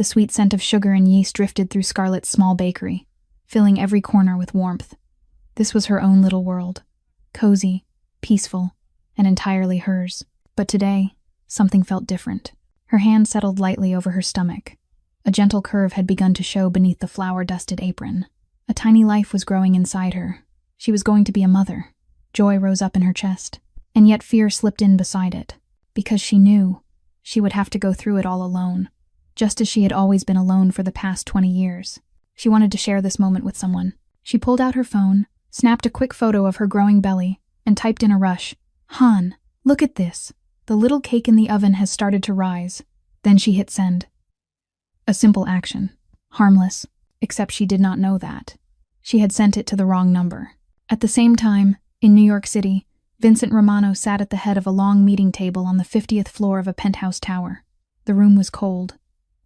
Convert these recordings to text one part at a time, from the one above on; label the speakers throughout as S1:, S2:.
S1: The sweet scent of sugar and yeast drifted through Scarlett's small bakery, filling every corner with warmth. This was her own little world, cozy, peaceful, and entirely hers. But today, something felt different. Her hand settled lightly over her stomach. A gentle curve had begun to show beneath the flour-dusted apron. A tiny life was growing inside her. She was going to be a mother. Joy rose up in her chest, and yet fear slipped in beside it, because she knew she would have to go through it all alone, just as she had always been alone for the past 20 years. She wanted to share this moment with someone. She pulled out her phone, snapped a quick photo of her growing belly, and typed in a rush, "Han, look at this. The little cake in the oven has started to rise." Then she hit send. A simple action. Harmless, except she did not know that. She had sent it to the wrong number. At the same time, in New York City, Vincent Romano sat at the head of a long meeting table on the 50th floor of a penthouse tower. The room was cold.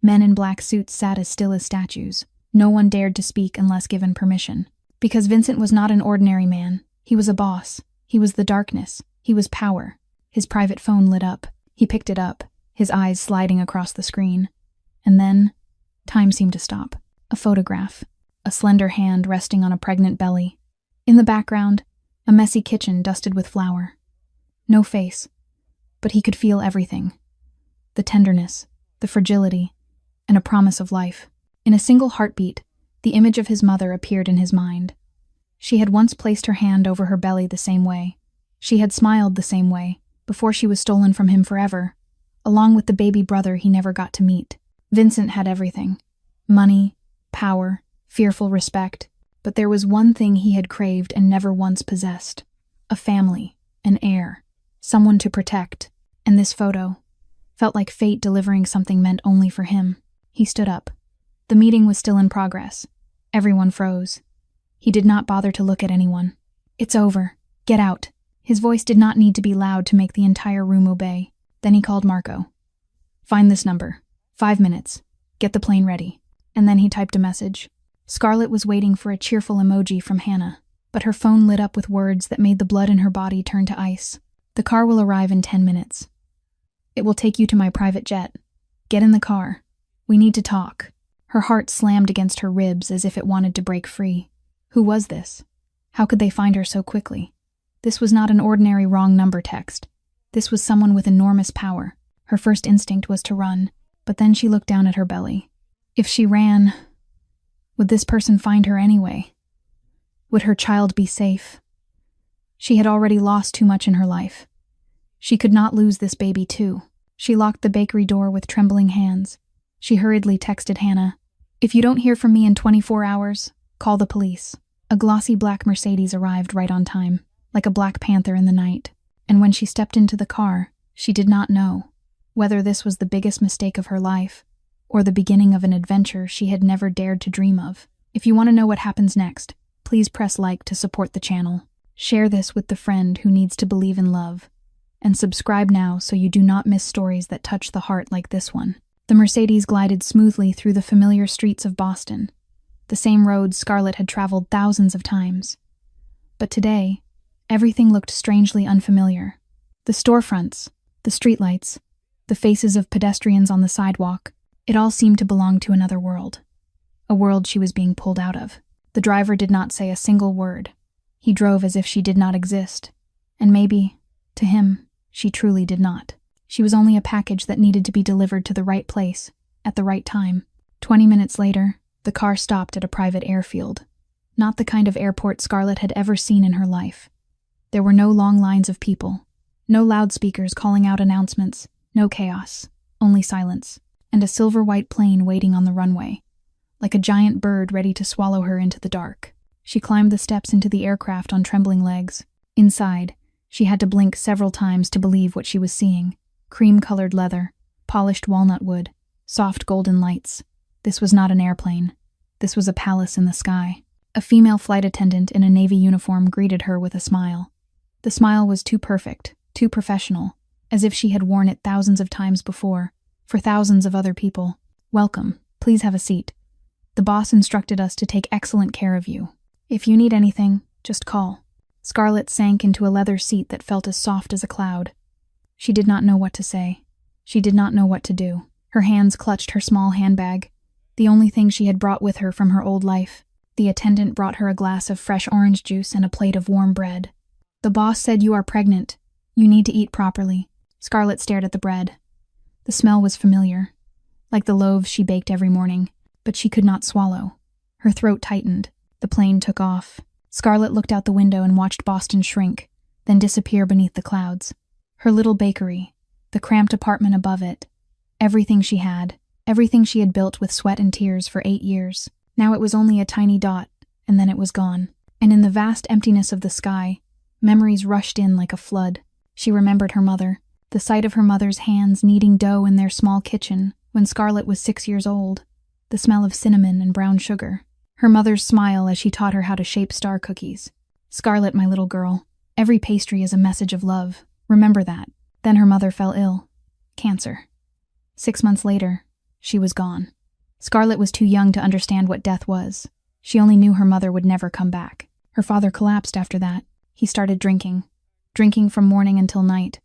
S1: Men in black suits sat as still as statues. No one dared to speak unless given permission. Because Vincent was not an ordinary man. He was a boss. He was the darkness. He was power. His private phone lit up. He picked it up, his eyes sliding across the screen. And then, time seemed to stop. A photograph. A slender hand resting on a pregnant belly. In the background, a messy kitchen dusted with flour. No face, but he could feel everything. The tenderness, the fragility, and a promise of life. In a single heartbeat, the image of his mother appeared in his mind. She had once placed her hand over her belly the same way. She had smiled the same way, before she was stolen from him forever, along with the baby brother he never got to meet. Vincent had everything. Money, power, fearful respect. But there was one thing he had craved and never once possessed. A family, an heir, someone to protect. And this photo felt like fate delivering something meant only for him. He stood up. The meeting was still in progress. Everyone froze. He did not bother to look at anyone. "It's over. Get out." His voice did not need to be loud to make the entire room obey. Then he called Marco. "Find this number. 5 minutes. Get the plane ready." And then he typed a message. Scarlett was waiting for a cheerful emoji from Hannah, but her phone lit up with words that made the blood in her body turn to ice. "The car will arrive in 10 minutes. It will take you to my private jet. Get in the car. We need to talk." Her heart slammed against her ribs as if it wanted to break free. Who was this? How could they find her so quickly? This was not an ordinary wrong number text. This was someone with enormous power. Her first instinct was to run, but then she looked down at her belly. If she ran, would this person find her anyway? Would her child be safe? She had already lost too much in her life. She could not lose this baby too. She locked the bakery door with trembling hands. She hurriedly texted Hannah, "If you don't hear from me in 24 hours, call the police." A glossy black Mercedes arrived right on time, like a black panther in the night. And when she stepped into the car, she did not know whether this was the biggest mistake of her life or the beginning of an adventure she had never dared to dream of. If you want to know what happens next, please press like to support the channel. Share this with the friend who needs to believe in love. And subscribe now so you do not miss stories that touch the heart like this one. The Mercedes glided smoothly through the familiar streets of Boston, the same roads Scarlett had traveled thousands of times. But today, everything looked strangely unfamiliar. The storefronts, the streetlights, the faces of pedestrians on the sidewalk, it all seemed to belong to another world. A world she was being pulled out of. The driver did not say a single word. He drove as if she did not exist. And maybe, to him, she truly did not. She was only a package that needed to be delivered to the right place, at the right time. 20 minutes later, the car stopped at a private airfield. Not the kind of airport Scarlett had ever seen in her life. There were no long lines of people, no loudspeakers calling out announcements, no chaos, only silence, and a silver-white plane waiting on the runway, like a giant bird ready to swallow her into the dark. She climbed the steps into the aircraft on trembling legs. Inside, she had to blink several times to believe what she was seeing. Cream-colored leather, polished walnut wood, soft golden lights. This was not an airplane. This was a palace in the sky. A female flight attendant in a Navy uniform greeted her with a smile. The smile was too perfect, too professional, as if she had worn it thousands of times before, for thousands of other people. "Welcome. Please have a seat. The boss instructed us to take excellent care of you. If you need anything, just call." Scarlett sank into a leather seat that felt as soft as a cloud. She did not know what to say. She did not know what to do. Her hands clutched her small handbag, the only thing she had brought with her from her old life. The attendant brought her a glass of fresh orange juice and a plate of warm bread. "The boss said you are pregnant. You need to eat properly." Scarlett stared at the bread. The smell was familiar, like the loaves she baked every morning, but she could not swallow. Her throat tightened. The plane took off. Scarlett looked out the window and watched Boston shrink, then disappear beneath the clouds. Her little bakery, the cramped apartment above it, everything she had built with sweat and tears for 8 years. Now it was only a tiny dot, and then it was gone. And in the vast emptiness of the sky, memories rushed in like a flood. She remembered her mother, the sight of her mother's hands kneading dough in their small kitchen when Scarlett was 6 years old, the smell of cinnamon and brown sugar, her mother's smile as she taught her how to shape star cookies. "Scarlett, my little girl, every pastry is a message of love. Remember that." Then her mother fell ill. Cancer. 6 months later, she was gone. Scarlett was too young to understand what death was. She only knew her mother would never come back. Her father collapsed after that. He started drinking from morning until night,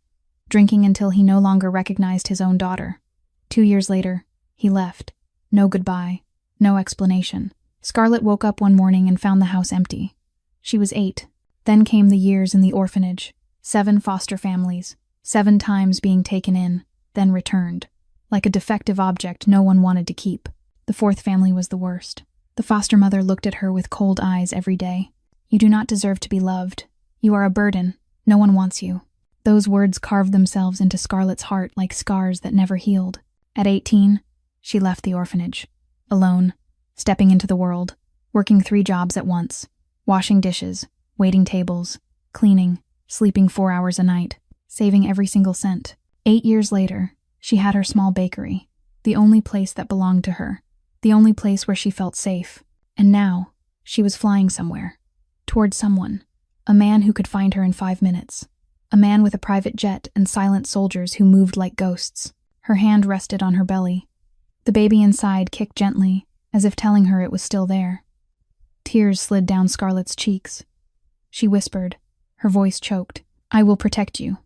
S1: drinking until he no longer recognized his own daughter. 2 years later, he left. No goodbye, no explanation. Scarlett woke up one morning and found the house empty. She was 8. Then came the years in the orphanage. 7 foster families, 7 times being taken in, then returned. Like a defective object no one wanted to keep. The 4th family was the worst. The foster mother looked at her with cold eyes every day. "You do not deserve to be loved. You are a burden. No one wants you." Those words carved themselves into Scarlett's heart like scars that never healed. At 18, she left the orphanage. Alone, stepping into the world, working 3 jobs at once, washing dishes, waiting tables, cleaning, sleeping 4 hours a night, saving every single cent. 8 years later, she had her small bakery, the only place that belonged to her, the only place where she felt safe. And now, she was flying somewhere, towards someone, a man who could find her in 5 minutes, a man with a private jet and silent soldiers who moved like ghosts. Her hand rested on her belly. The baby inside kicked gently, as if telling her it was still there. Tears slid down Scarlett's cheeks. She whispered, her voice choked, "I will protect you.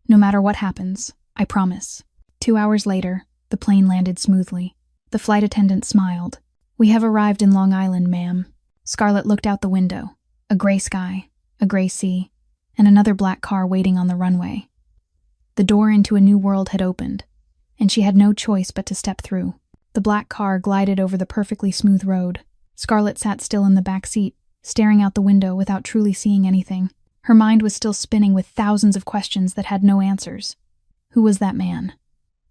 S1: No matter what happens, I promise." 2 hours later, the plane landed smoothly. The flight attendant smiled. "We have arrived in Long Island, ma'am." Scarlett looked out the window. A gray sky, a gray sea, and another black car waiting on the runway. The door into a new world had opened, and she had no choice but to step through. The black car glided over the perfectly smooth road. Scarlett sat still in the back seat, staring out the window without truly seeing anything. Her mind was still spinning with thousands of questions that had no answers. Who was that man?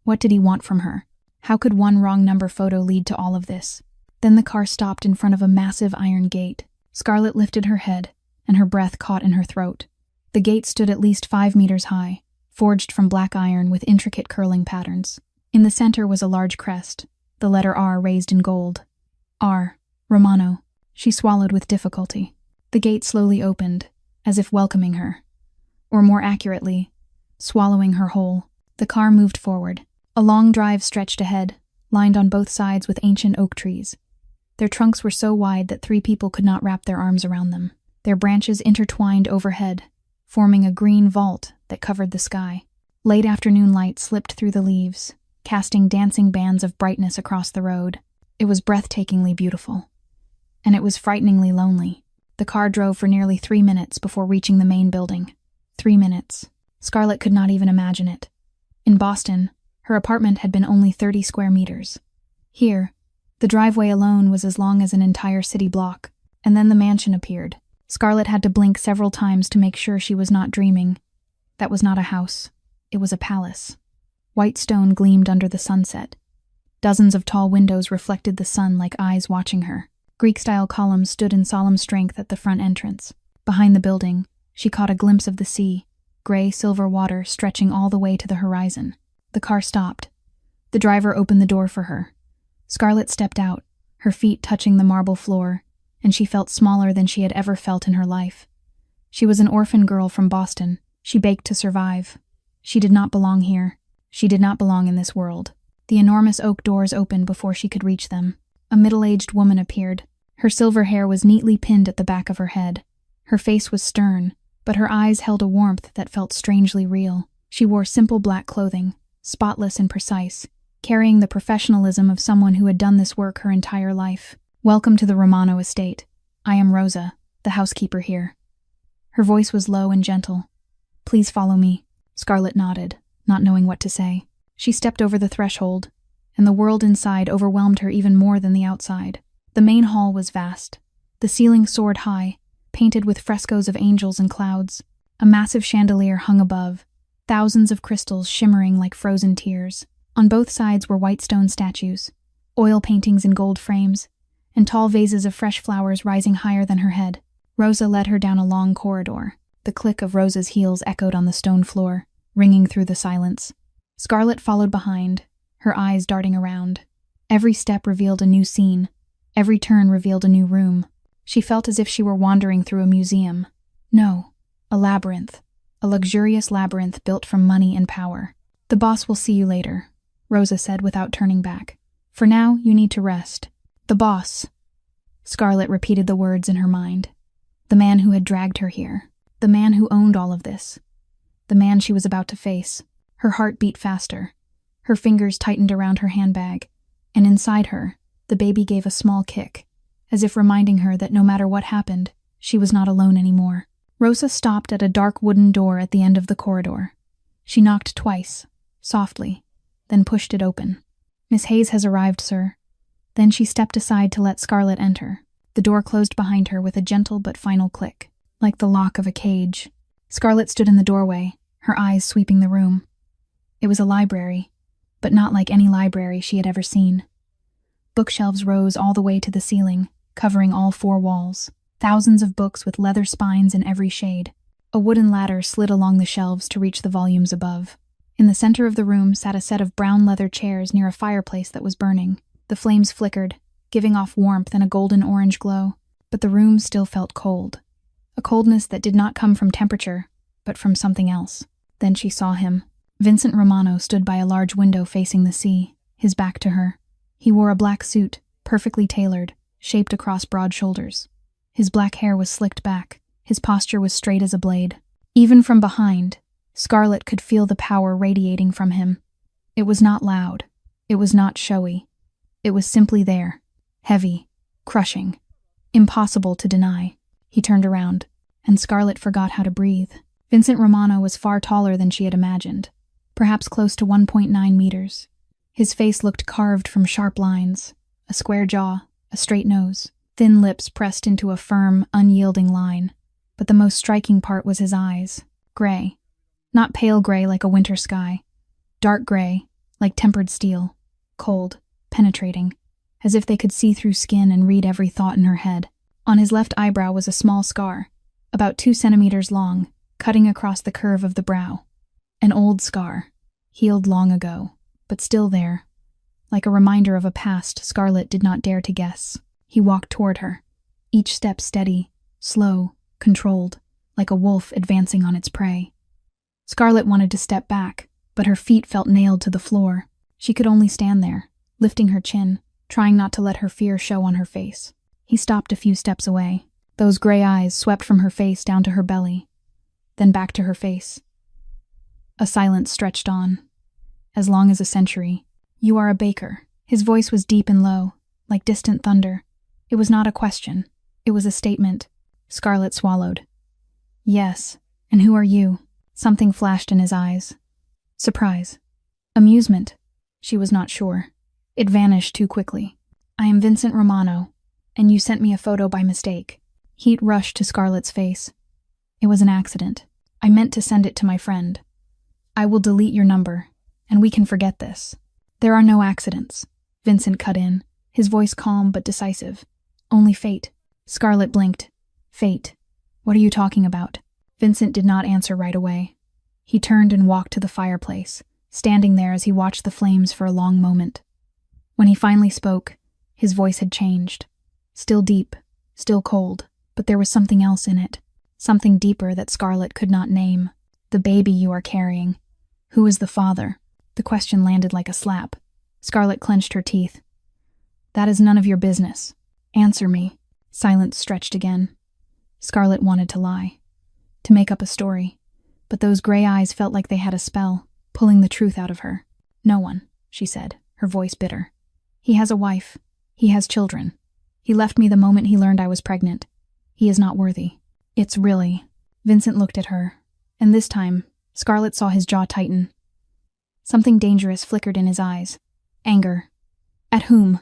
S1: What did he want from her? How could one wrong number photo lead to all of this? Then the car stopped in front of a massive iron gate. Scarlett lifted her head, and her breath caught in her throat. The gate stood at least 5 meters high, forged from black iron with intricate curling patterns. In the center was a large crest, the letter R raised in gold. R. Romano. She swallowed with difficulty. The gate slowly opened, as if welcoming her. Or more accurately, swallowing her whole. The car moved forward. A long drive stretched ahead, lined on both sides with ancient oak trees. Their trunks were so wide that 3 people could not wrap their arms around them. Their branches intertwined overhead, forming a green vault that covered the sky. Late afternoon light slipped through the leaves, casting dancing bands of brightness across the road. It was breathtakingly beautiful. And it was frighteningly lonely. The car drove for nearly 3 minutes before reaching the main building. 3 minutes. Scarlett could not even imagine it. In Boston, her apartment had been only 30 square meters. Here, the driveway alone was as long as an entire city block, and then the mansion appeared. Scarlett had to blink several times to make sure she was not dreaming. That was not a house. It was a palace. White stone gleamed under the sunset. Dozens of tall windows reflected the sun like eyes watching her. Greek-style columns stood in solemn strength at the front entrance. Behind the building, she caught a glimpse of the sea, gray silver water stretching all the way to the horizon. The car stopped. The driver opened the door for her. Scarlett stepped out, her feet touching the marble floor, and she felt smaller than she had ever felt in her life. She was an orphan girl from Boston. She baked to survive. She did not belong here. She did not belong in this world. The enormous oak doors opened before she could reach them. A middle-aged woman appeared. Her silver hair was neatly pinned at the back of her head. Her face was stern, but her eyes held a warmth that felt strangely real. She wore simple black clothing, spotless and precise, carrying the professionalism of someone who had done this work her entire life. "Welcome to the Romano estate. I am Rosa, the housekeeper here." Her voice was low and gentle. "Please follow me." Scarlett nodded, not knowing what to say. She stepped over the threshold, and the world inside overwhelmed her even more than the outside. The main hall was vast. The ceiling soared high, painted with frescoes of angels and clouds. A massive chandelier hung above, thousands of crystals shimmering like frozen tears. On both sides were white stone statues, oil paintings in gold frames, and tall vases of fresh flowers rising higher than her head. Rosa led her down a long corridor. The click of Rosa's heels echoed on the stone floor, ringing through the silence. Scarlett followed behind, her eyes darting around. Every step revealed a new scene. Every turn revealed a new room. She felt as if she were wandering through a museum. No, a labyrinth. A luxurious labyrinth built from money and power. "The boss will see you later," Rosa said without turning back. "For now, you need to rest." "The boss." Scarlett repeated the words in her mind. The man who had dragged her here. The man who owned all of this. The man she was about to face. Her heart beat faster. Her fingers tightened around her handbag, and inside her, the baby gave a small kick, as if reminding her that no matter what happened, she was not alone anymore. Rosa stopped at a dark wooden door at the end of the corridor. She knocked twice, softly, then pushed it open. "Miss Hayes has arrived, sir." Then she stepped aside to let Scarlett enter. The door closed behind her with a gentle but final click, like the lock of a cage. Scarlett stood in the doorway, her eyes sweeping the room. It was a library, but not like any library she had ever seen. Bookshelves rose all the way to the ceiling, covering all four walls. Thousands of books with leather spines in every shade. A wooden ladder slid along the shelves to reach the volumes above. In the center of the room sat a set of brown leather chairs near a fireplace that was burning. The flames flickered, giving off warmth and a golden-orange glow, but the room still felt cold. A coldness that did not come from temperature, but from something else. Then she saw him. Vincent Romano stood by a large window facing the sea, his back to her. He wore a black suit, perfectly tailored, shaped across broad shoulders. His black hair was slicked back. His posture was straight as a blade. Even from behind, Scarlett could feel the power radiating from him. It was not loud. It was not showy. It was simply there, heavy, crushing, impossible to deny. He turned around, and Scarlett forgot how to breathe. Vincent Romano was far taller than she had imagined, perhaps close to 1.9 meters. His face looked carved from sharp lines, a square jaw, a straight nose, thin lips pressed into a firm, unyielding line. But the most striking part was his eyes, gray. Not pale gray like a winter sky, dark gray, like tempered steel, cold, penetrating, as if they could see through skin and read every thought in her head. On his left eyebrow was a small scar, about 2 centimeters long, cutting across the curve of the brow. An old scar, healed long ago, but still there, like a reminder of a past Scarlett did not dare to guess. He walked toward her, each step steady, slow, controlled, like a wolf advancing on its prey. Scarlett wanted to step back, but her feet felt nailed to the floor. She could only stand there, lifting her chin, trying not to let her fear show on her face. He stopped a few steps away. Those gray eyes swept from her face down to her belly, then back to her face. A silence stretched on, as long as a century. "You are a baker." His voice was deep and low, like distant thunder. It was not a question. It was a statement. Scarlett swallowed. "Yes, and who are you?" Something flashed in his eyes. Surprise. Amusement. She was not sure. It vanished too quickly. "I am Vincent Romano, and you sent me a photo by mistake." Heat rushed to Scarlett's face. "It was an accident. I meant to send it to my friend. I will delete your number, and we can forget this." "There are no accidents," Vincent cut in, his voice calm but decisive. "Only fate." Scarlett blinked. "Fate? What are you talking about?" Vincent did not answer right away. He turned and walked to the fireplace, standing there as he watched the flames for a long moment. When he finally spoke, his voice had changed. Still deep, still cold, but there was something else in it. Something deeper that Scarlett could not name. "The baby you are carrying. Who is the father?" The question landed like a slap. Scarlett clenched her teeth. "That is none of your business. Answer me." Silence stretched again. Scarlett wanted to lie, to make up a story, but those gray eyes felt like they had a spell, pulling the truth out of her. "No one," she said. her voice bitter. "He has a wife. He has children. He left me the moment he learned I was pregnant. He is not worthy." "It's really—" Vincent looked at her, and this time, Scarlett saw his jaw tighten. Something dangerous flickered in his eyes. Anger. At whom?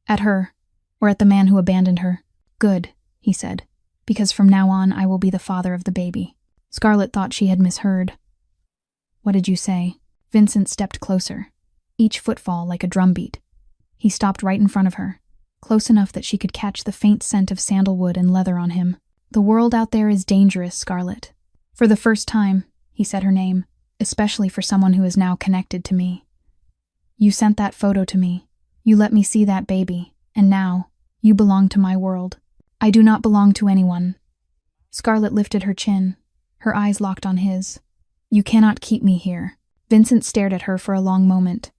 S1: At her, or at the man who abandoned her? "Good," he said, "because from now on I will be the father of the baby." Scarlett thought she had misheard. "What did you say?" Vincent stepped closer, each footfall like a drumbeat. He stopped right in front of her, close enough that she could catch the faint scent of sandalwood and leather on him. "The world out there is dangerous, Scarlett." For the first time, he said her name, especially for someone who is now connected to me. "You sent that photo to me. You let me see that baby, and now, you belong to my world. I do not belong to anyone." Scarlett lifted her chin, her eyes locked on his. "You cannot keep me here." Vincent stared at her for a long moment.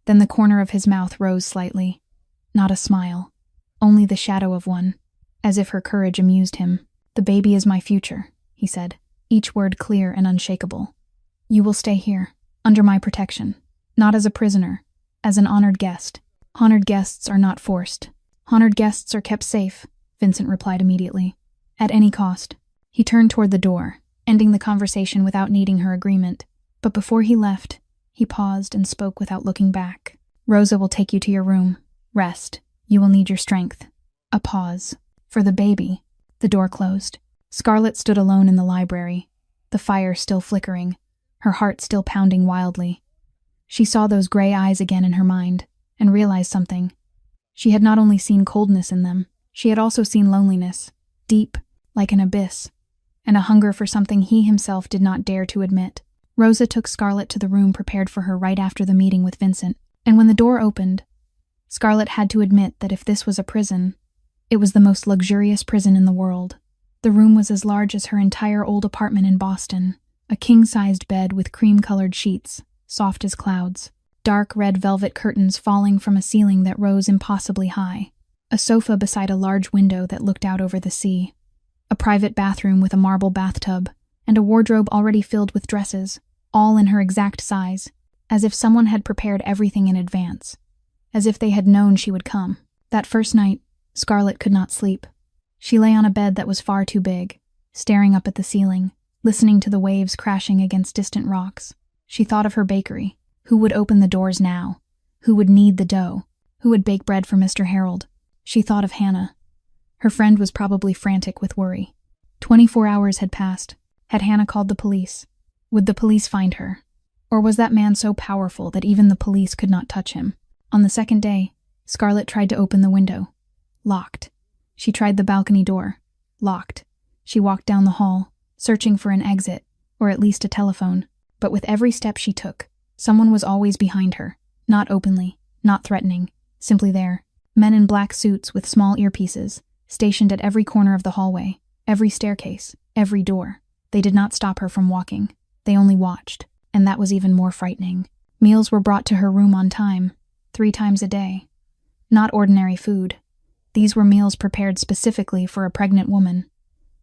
S1: Then the corner of his mouth rose slightly. Not a smile, only the shadow of one, as if her courage amused him. "The baby is my future," he said, each word clear and unshakable. "You will stay here, under my protection, not as a prisoner, as an honored guest. Honored guests are not forced. Honored guests are kept safe," Vincent replied immediately. "At any cost." He turned toward the door, ending the conversation without needing her agreement. But before he left, he paused and spoke without looking back. "Rosa will take you to your room. Rest. You will need your strength." A pause. For the baby. The door closed. Scarlett stood alone in the library, the fire still flickering, her heart still pounding wildly. She saw those gray eyes again in her mind, and realized something. She had not only seen coldness in them, she had also seen loneliness, deep, like an abyss, and a hunger for something he himself did not dare to admit. Rosa took Scarlett to the room prepared for her right after the meeting with Vincent, and when the door opened, Scarlett had to admit that if this was a prison, it was the most luxurious prison in the world. The room was as large as her entire old apartment in Boston, a king-sized bed with cream-colored sheets, soft as clouds, dark red velvet curtains falling from a ceiling that rose impossibly high, a sofa beside a large window that looked out over the sea, a private bathroom with a marble bathtub, and a wardrobe already filled with dresses, all in her exact size, as if someone had prepared everything in advance, as if they had known she would come. That first night, Scarlett could not sleep. She lay on a bed that was far too big, staring up at the ceiling, listening to the waves crashing against distant rocks. She thought of her bakery. Who would open the doors now? Who would knead the dough? Who would bake bread for Mr. Harold? She thought of Hannah. Her friend was probably frantic with worry. 24 hours had passed. Had Hannah called the police? Would the police find her? Or was that man so powerful that even the police could not touch him? On the second day, Scarlett tried to open the window. Locked. She tried the balcony door. Locked. She walked down the hall, searching for an exit, or at least a telephone. But with every step she took, someone was always behind her. Not openly, not threatening, simply there. Men in black suits with small earpieces, stationed at every corner of the hallway, every staircase, every door. They did not stop her from walking. They only watched, and that was even more frightening. Meals were brought to her room on time, 3 times a day. Not ordinary food. These were meals prepared specifically for a pregnant woman.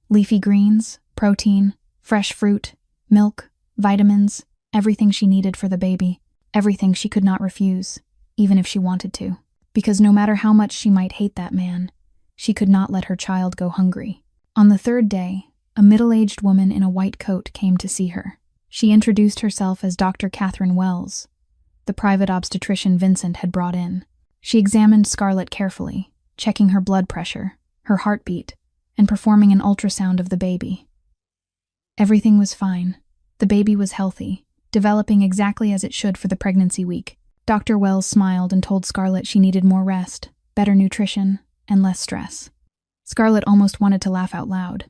S1: Leafy greens, protein, fresh fruit, milk, vitamins, everything she needed for the baby, everything she could not refuse, even if she wanted to. Because no matter how much she might hate that man, she could not let her child go hungry. On the 3rd day, a middle-aged woman in a white coat came to see her. She introduced herself as Dr. Catherine Wells, the private obstetrician Vincent had brought in. She examined Scarlett carefully, checking her blood pressure, her heartbeat, and performing an ultrasound of the baby. Everything was fine. The baby was healthy, developing exactly as it should for the pregnancy week. Dr. Wells smiled and told Scarlett she needed more rest, better nutrition, and less stress. Scarlett almost wanted to laugh out loud.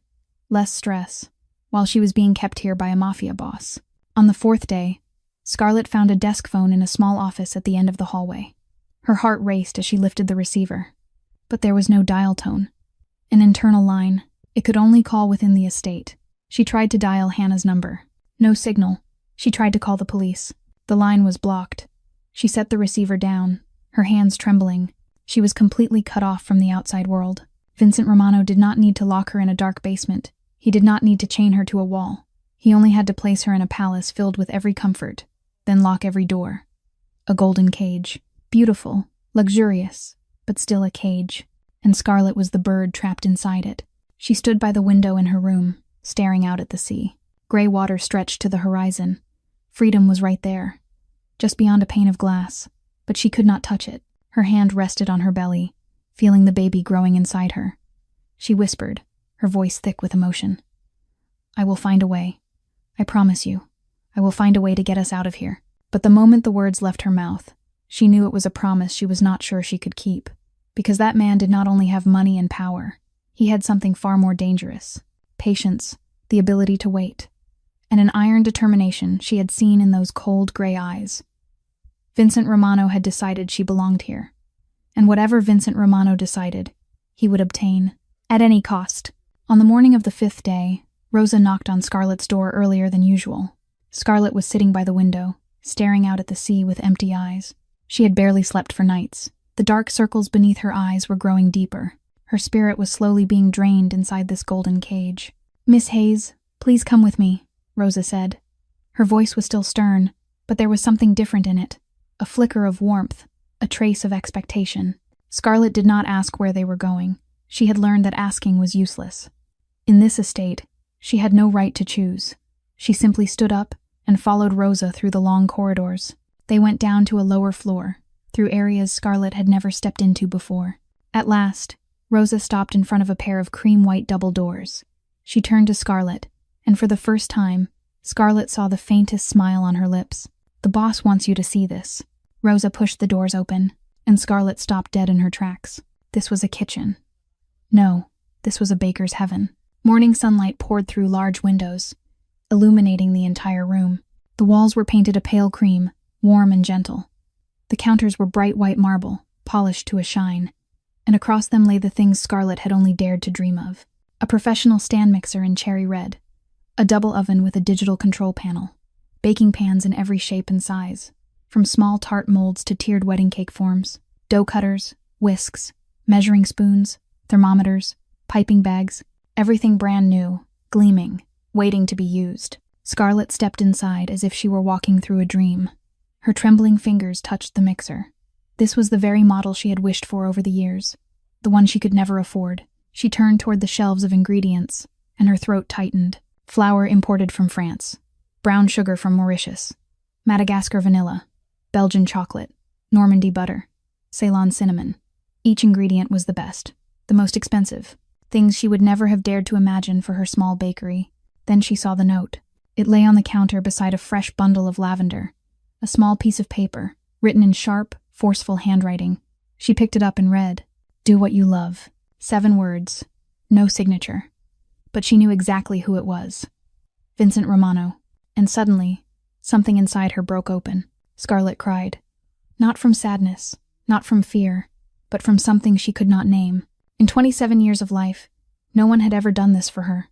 S1: Less stress, while she was being kept here by a Mafia boss. On the 4th day, Scarlett found a desk phone in a small office at the end of the hallway. Her heart raced as she lifted the receiver. But there was no dial tone. An internal line. It could only call within the estate. She tried to dial Hannah's number. No signal. She tried to call the police. The line was blocked. She set the receiver down, her hands trembling. She was completely cut off from the outside world. Vincent Romano did not need to lock her in a dark basement. He did not need to chain her to a wall. He only had to place her in a palace filled with every comfort, then lock every door. A golden cage. Beautiful, luxurious, but still a cage, and Scarlet was the bird trapped inside it. She stood by the window in her room, staring out at the sea. Gray water stretched to the horizon. Freedom was right there, just beyond a pane of glass, but she could not touch it. Her hand rested on her belly, feeling the baby growing inside her. She whispered, her voice thick with emotion. "I will find a way. I promise you. I will find a way to get us out of here." But the moment the words left her mouth, she knew it was a promise she was not sure she could keep. Because that man did not only have money and power, he had something far more dangerous: patience, the ability to wait, and an iron determination she had seen in those cold gray eyes. Vincent Romano had decided she belonged here, and whatever Vincent Romano decided, he would obtain, at any cost. On the morning of the 5th day, Rosa knocked on Scarlet's door earlier than usual. Scarlet was sitting by the window, staring out at the sea with empty eyes. She had barely slept for nights. The dark circles beneath her eyes were growing deeper. Her spirit was slowly being drained inside this golden cage. "Miss Hayes, please come with me," Rosa said. Her voice was still stern, but there was something different in it. A flicker of warmth, a trace of expectation. Scarlet did not ask where they were going. She had learned that asking was useless. In this estate, she had no right to choose. She simply stood up and followed Rosa through the long corridors. They went down to a lower floor, through areas Scarlet had never stepped into before. At last, Rosa stopped in front of a pair of cream-white double doors. She turned to Scarlet, and for the first time, Scarlet saw the faintest smile on her lips. "The boss wants you to see this." Rosa pushed the doors open, and Scarlet stopped dead in her tracks. This was a kitchen. No, this was a baker's heaven. Morning sunlight poured through large windows, illuminating the entire room. The walls were painted a pale cream, warm and gentle. The counters were bright white marble, polished to a shine, and across them lay the things Scarlet had only dared to dream of. A professional stand mixer in cherry red, a double oven with a digital control panel, baking pans in every shape and size, from small tart molds to tiered wedding cake forms, dough cutters, whisks, measuring spoons, thermometers, piping bags, everything brand new, gleaming, waiting to be used. Scarlet stepped inside as if she were walking through a dream. Her trembling fingers touched the mixer. This was the very model she had wished for over the years, the one she could never afford. She turned toward the shelves of ingredients, and her throat tightened. Flour imported from France, brown sugar from Mauritius, Madagascar vanilla, Belgian chocolate, Normandy butter, Ceylon cinnamon. Each ingredient was the best, the most expensive, things she would never have dared to imagine for her small bakery. Then she saw the note. It lay on the counter beside a fresh bundle of lavender, a small piece of paper, written in sharp, forceful handwriting. She picked it up and read, "Do what you love." 7 words, no signature. But she knew exactly who it was. Vincent Romano. And suddenly, something inside her broke open. Scarlet cried. Not from sadness, not from fear, but from something she could not name. In 27 years of life, no one had ever done this for her.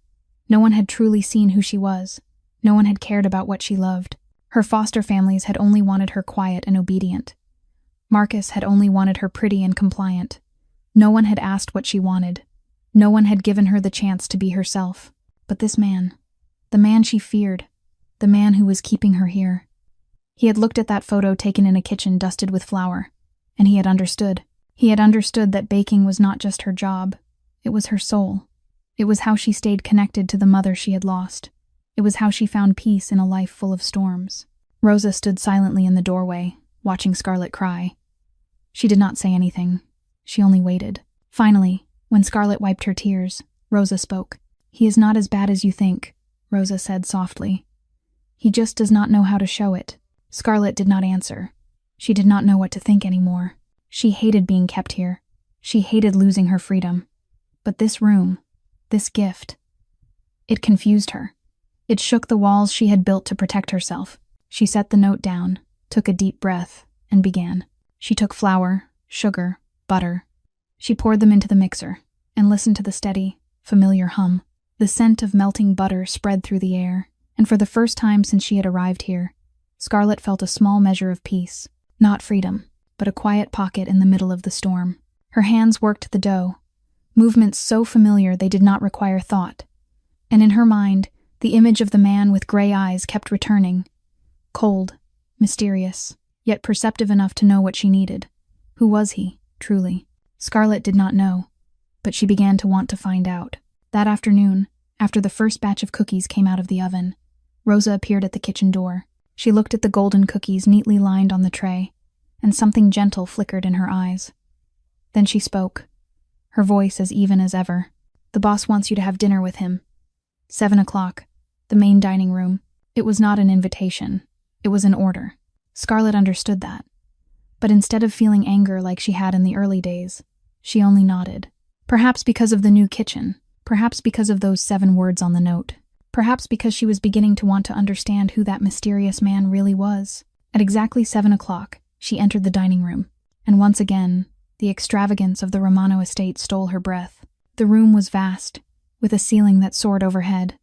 S1: No one had truly seen who she was. No one had cared about what she loved. Her foster families had only wanted her quiet and obedient. Marcus had only wanted her pretty and compliant. No one had asked what she wanted. No one had given her the chance to be herself. But this man, the man she feared, the man who was keeping her here. He had looked at that photo taken in a kitchen dusted with flour, and he had understood. He had understood that baking was not just her job. It was her soul. It was how she stayed connected to the mother she had lost. It was how she found peace in a life full of storms. Rosa stood silently in the doorway, watching Scarlet cry. She did not say anything. She only waited. Finally, when Scarlet wiped her tears, Rosa spoke. "He is not as bad as you think," Rosa said softly. "He just does not know how to show it." Scarlet did not answer. She did not know what to think anymore. She hated being kept here. She hated losing her freedom. But this room, this gift, it confused her. It shook the walls she had built to protect herself. She set the note down, took a deep breath, and began. She took flour, sugar, butter. She poured them into the mixer and listened to the steady, familiar hum. The scent of melting butter spread through the air, and for the first time since she had arrived here, Scarlet felt a small measure of peace. Not freedom, but a quiet pocket in the middle of the storm. Her hands worked the dough, movements so familiar they did not require thought. And in her mind, the image of the man with gray eyes kept returning. Cold, mysterious, yet perceptive enough to know what she needed. Who was he, truly? Scarlett did not know, but she began to want to find out. That afternoon, after the first batch of cookies came out of the oven, Rosa appeared at the kitchen door. She looked at the golden cookies neatly lined on the tray, and something gentle flickered in her eyes. Then she spoke, her voice as even as ever. "The boss wants you to have dinner with him. 7 o'clock, the main dining room." It was not an invitation. It was an order. Scarlett understood that. But instead of feeling anger like she had in the early days, she only nodded. Perhaps because of the new kitchen. Perhaps because of those 7 words on the note. Perhaps because she was beginning to want to understand who that mysterious man really was. At exactly 7 o'clock, she entered the dining room, and once again, the extravagance of the Romano estate stole her breath. The room was vast, with a ceiling that soared overhead.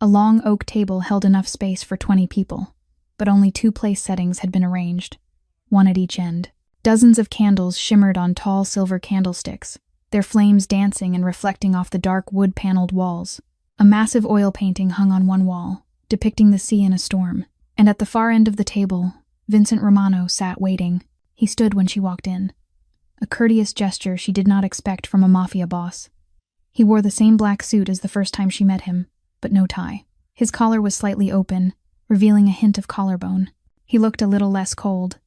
S1: A long oak table held enough space for 20 people, but only 2 place settings had been arranged, one at each end. Dozens of candles shimmered on tall silver candlesticks, their flames dancing and reflecting off the dark wood-paneled walls. A massive oil painting hung on one wall, depicting the sea in a storm, and at the far end of the table, Vincent Romano sat waiting. He stood when she walked in, a courteous gesture she did not expect from a Mafia boss. He wore the same black suit as the first time she met him, but no tie. His collar was slightly open, revealing a hint of collarbone. He looked a little less cold.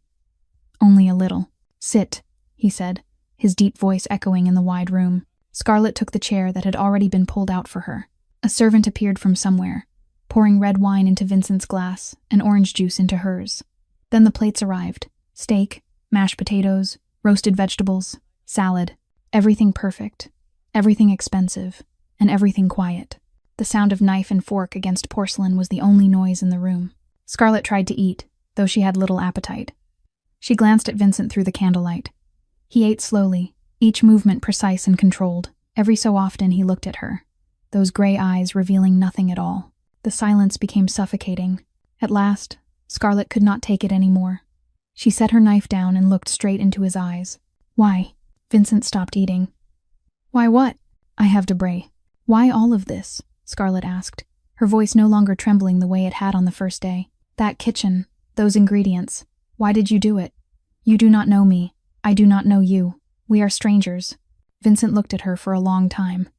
S1: Only a little. "Sit," he said, his deep voice echoing in the wide room. Scarlett took the chair that had already been pulled out for her. A servant appeared from somewhere, pouring red wine into Vincent's glass and orange juice into hers. Then the plates arrived. Steak, mashed potatoes, roasted vegetables, salad. Everything perfect, everything expensive, and everything quiet. The sound of knife and fork against porcelain was the only noise in the room. Scarlett tried to eat, though she had little appetite. She glanced at Vincent through the candlelight. He ate slowly, each movement precise and controlled. Every so often he looked at her, those gray eyes revealing nothing at all. The silence became suffocating. At last, Scarlett could not take it any more. She set her knife down and looked straight into his eyes. "Why?" Vincent stopped eating. "Why what?" "I have Debray." "Why all of this?" Scarlett asked, her voice no longer trembling the way it had on the first day. "That kitchen, those ingredients. Why did you do it? You do not know me. I do not know you. We are strangers." Vincent looked at her for a long time.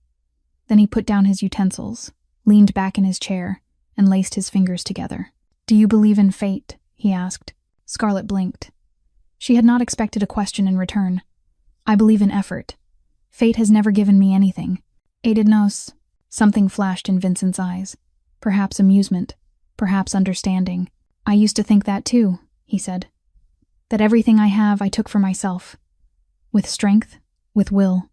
S1: Then he put down his utensils, leaned back in his chair, and laced his fingers together. "Do you believe in fate?" he asked. Scarlett blinked. She had not expected a question in return. "I believe in effort. Fate has never given me anything. Aided nos." Something flashed in Vincent's eyes. Perhaps amusement, perhaps understanding. "I used to think that too," he said. "That everything I have I took for myself. With strength, with will,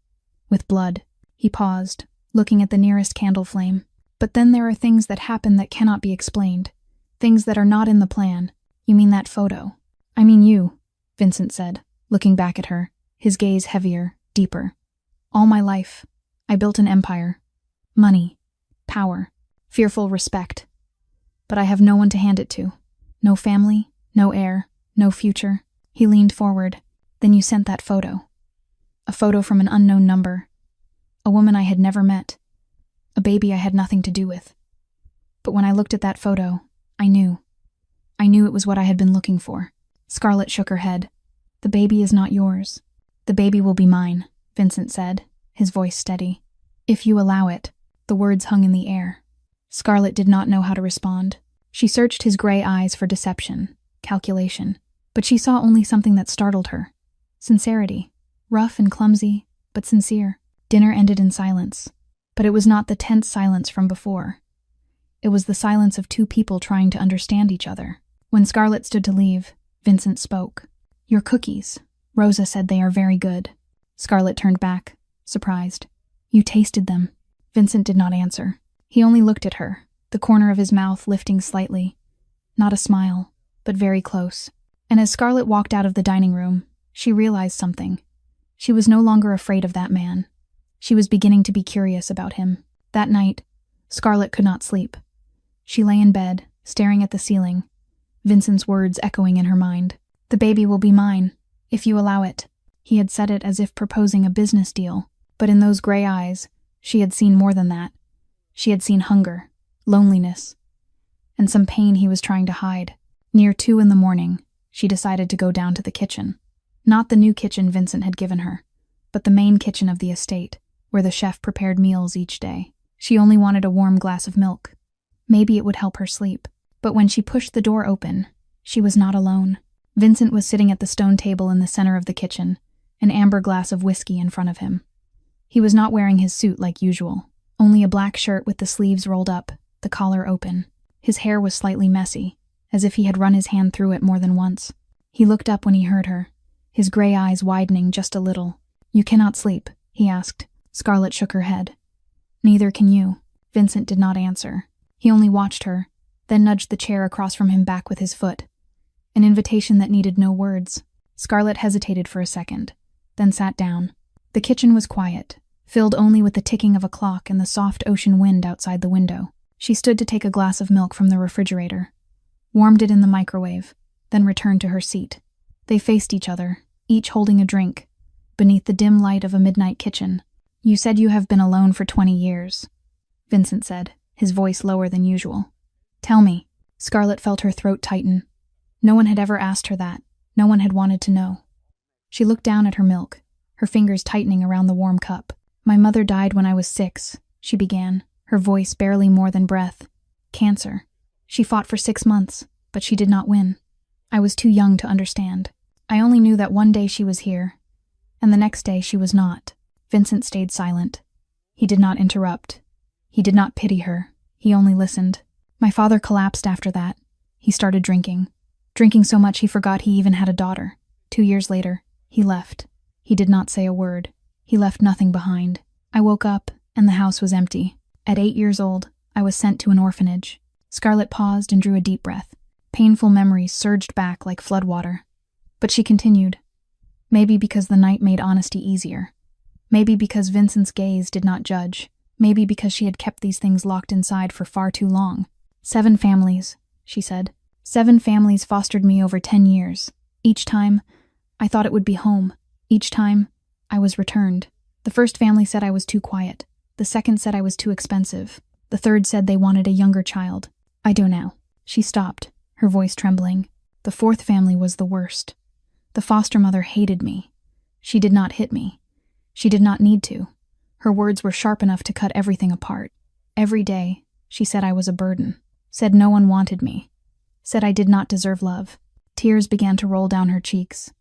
S1: with blood." He paused, looking at the nearest candle flame. "But then there are things that happen that cannot be explained. Things that are not in the plan." "You mean that photo?" "I mean you," Vincent said, looking back at her, his gaze heavier, deeper. "All my life, I built an empire. Money, power, fearful respect. But I have no one to hand it to. No family, no heir, no future." He leaned forward. "Then you sent that photo. A photo from an unknown number. A woman I had never met. A baby I had nothing to do with. But when I looked at that photo, I knew. I knew it was what I had been looking for." Scarlett shook her head. "The baby is not yours. The baby will be mine," Vincent said, his voice steady. "If you allow it." The words hung in the air. Scarlett did not know how to respond. She searched his gray eyes for deception, calculation, but she saw only something that startled her. Sincerity. Rough and clumsy, but sincere. Dinner ended in silence, but it was not the tense silence from before. It was the silence of 2 people trying to understand each other. When Scarlett stood to leave, Vincent spoke. "Your cookies. Rosa said they are very good." Scarlett turned back, surprised. "You tasted them." Vincent did not answer. He only looked at her, the corner of his mouth lifting slightly. Not a smile, but very close. And as Scarlett walked out of the dining room, she realized something. She was no longer afraid of that man. She was beginning to be curious about him. That night, Scarlett could not sleep. She lay in bed, staring at the ceiling, Vincent's words echoing in her mind. "The baby will be mine, if you allow it." He had said it as if proposing a business deal, but in those gray eyes, she had seen more than that. She had seen hunger, loneliness, and some pain he was trying to hide. Near 2 in the morning, she decided to go down to the kitchen. Not the new kitchen Vincent had given her, but the main kitchen of the estate, where the chef prepared meals each day. She only wanted a warm glass of milk. Maybe it would help her sleep. But when she pushed the door open, she was not alone. Vincent was sitting at the stone table in the center of the kitchen, an amber glass of whiskey in front of him. He was not wearing his suit like usual, only a black shirt with the sleeves rolled up, the collar open. His hair was slightly messy, as if he had run his hand through it more than once. He looked up when he heard her, his gray eyes widening just a little. "You cannot sleep?" he asked. Scarlett shook her head. "Neither can you." Vincent did not answer. He only watched her, then nudged the chair across from him back with his foot. An invitation that needed no words. Scarlett hesitated for a second, then sat down. The kitchen was quiet, filled only with the ticking of a clock and the soft ocean wind outside the window. She stood to take a glass of milk from the refrigerator, warmed it in the microwave, then returned to her seat. They faced each other, each holding a drink, beneath the dim light of a midnight kitchen. "You said you have been alone for 20 years, Vincent said, his voice lower than usual. "Tell me." Scarlett felt her throat tighten. No one had ever asked her that. No one had wanted to know. She looked down at her milk, her fingers tightening around the warm cup. "My mother died when I was 6, she began, her voice barely more than breath. "Cancer. She fought for 6 months, but she did not win. I was too young to understand. I only knew that one day she was here, and the next day she was not." Vincent stayed silent. He did not interrupt. He did not pity her. He only listened. "My father collapsed after that. He started drinking. Drinking so much he forgot he even had a daughter. 2 years later, he left. He did not say a word. He left nothing behind. I woke up, and the house was empty. At 8 years old, I was sent to an orphanage." Scarlett paused and drew a deep breath. Painful memories surged back like floodwater. But she continued. Maybe because the night made honesty easier. Maybe because Vincent's gaze did not judge. Maybe because she had kept these things locked inside for far too long. 7 families, she said. 7 families fostered me over 10 years. Each time, I thought it would be home. Each time, I was returned. The first family said I was too quiet. The second said I was too expensive. The third said they wanted a younger child. I don't know. She stopped, her voice trembling. The 4th family was the worst. The foster mother hated me. She did not hit me. She did not need to. Her words were sharp enough to cut everything apart. Every day, she said I was a burden. Said no one wanted me. Said I did not deserve love. Tears began to roll down her cheeks,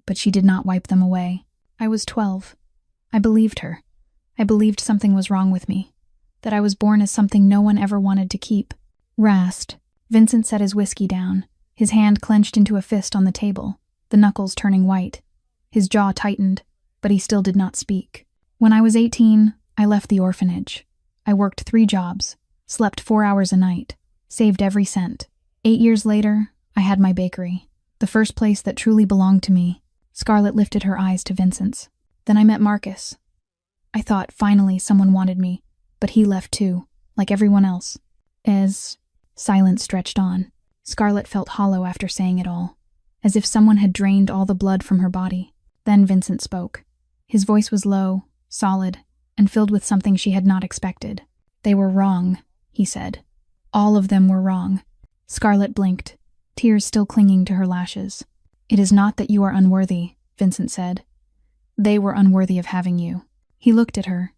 S1: but she did not wipe them away. I was 12. I believed her. I believed something was wrong with me, that I was born as something no one ever wanted to keep. Rast. Vincent set his whiskey down, his hand clenched into a fist on the table, the knuckles turning white. His jaw tightened, but he still did not speak. When I was 18, I left the orphanage. I worked 3 jobs, slept 4 hours a night, saved every cent. 8 years later, I had my bakery, the first place that truly belonged to me. Scarlett lifted her eyes to Vincent's. Then I met Marcus. I thought, finally, someone wanted me, but he left too, like everyone else. Silence stretched on. Scarlett felt hollow after saying it all, as if someone had drained all the blood from her body. Then Vincent spoke. His voice was low, solid, and filled with something she had not expected. "They were wrong," he said. "All of them were wrong." Scarlett blinked, tears still clinging to her lashes. "It is not that you are unworthy," Vincent said. "They were unworthy of having you." He looked at her,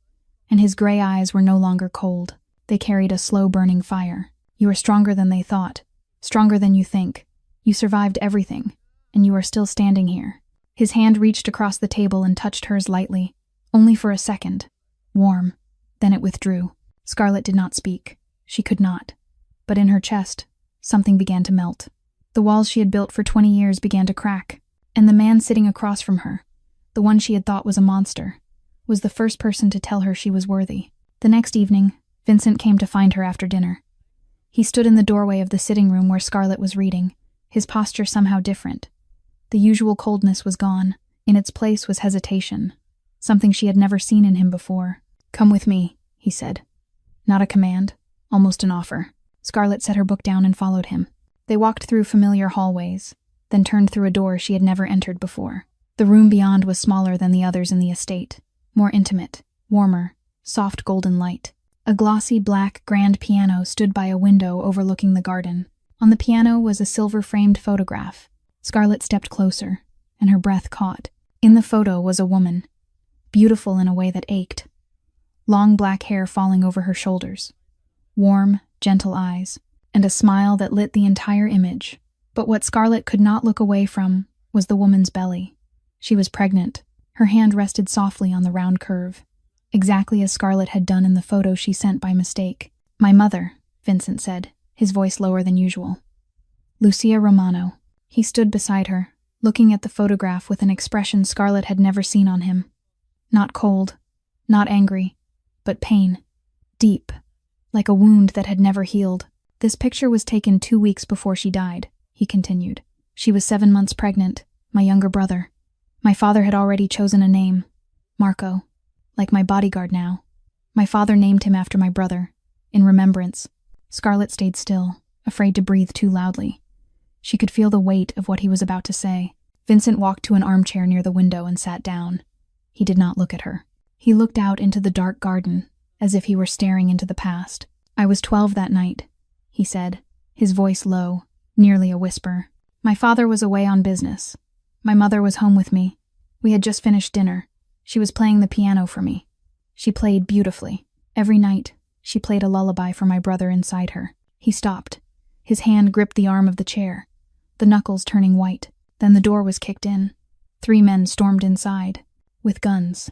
S1: and his gray eyes were no longer cold. They carried a slow-burning fire. "You are stronger than they thought, stronger than you think. You survived everything, and you are still standing here." His hand reached across the table and touched hers lightly, only for a second. Warm. Then it withdrew. Scarlett did not speak. She could not. But in her chest, something began to melt. The walls she had built for 20 years began to crack, and the man sitting across from her, the one she had thought was a monster, was the first person to tell her she was worthy. The next evening, Vincent came to find her after dinner. He stood in the doorway of the sitting room where Scarlett was reading, his posture somehow different. The usual coldness was gone. In its place was hesitation, something she had never seen in him before. "Come with me," he said. Not a command, almost an offer. Scarlett set her book down and followed him. They walked through familiar hallways, then turned through a door she had never entered before. The room beyond was smaller than the others in the estate, more intimate, warmer, soft golden light. A glossy black grand piano stood by a window overlooking the garden. On the piano was a silver-framed photograph. Scarlett stepped closer, and her breath caught. In the photo was a woman, beautiful in a way that ached. Long black hair falling over her shoulders, warm, gentle eyes, and a smile that lit the entire image. But what Scarlett could not look away from was the woman's belly. She was pregnant. Her hand rested softly on the round curve, exactly as Scarlett had done in the photo she sent by mistake. "My mother," Vincent said, his voice lower than usual. "Lucia Romano." He stood beside her, looking at the photograph with an expression Scarlett had never seen on him. Not cold, not angry, but pain. Deep, like a wound that had never healed. "This picture was taken 2 weeks before she died," he continued. "She was 7 months pregnant, my younger brother. My father had already chosen a name, Marco, like my bodyguard now. My father named him after my brother, in remembrance." Scarlett stayed still, afraid to breathe too loudly. She could feel the weight of what he was about to say. Vincent walked to an armchair near the window and sat down. He did not look at her. He looked out into the dark garden, as if he were staring into the past. "I was 12 that night," he said, his voice low, nearly a whisper. "My father was away on business. My mother was home with me. We had just finished dinner. She was playing the piano for me. She played beautifully. Every night, she played a lullaby for my brother inside her." He stopped. His hand gripped the arm of the chair, the knuckles turning white. Then the door was kicked in. 3 men stormed inside, with guns,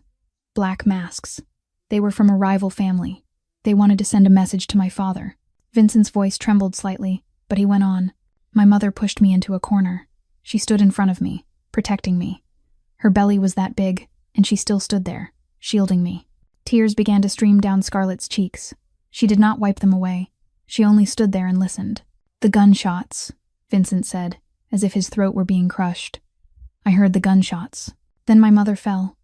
S1: black masks. They were from a rival family. They wanted to send a message to my father. Vincent's voice trembled slightly, but he went on. "My mother pushed me into a corner. She stood in front of me, protecting me. Her belly was that big, and she still stood there, shielding me." Tears began to stream down Scarlett's cheeks. She did not wipe them away. She only stood there and listened. "The gunshots," Vincent said, as if his throat were being crushed. "I heard the gunshots. Then my mother fell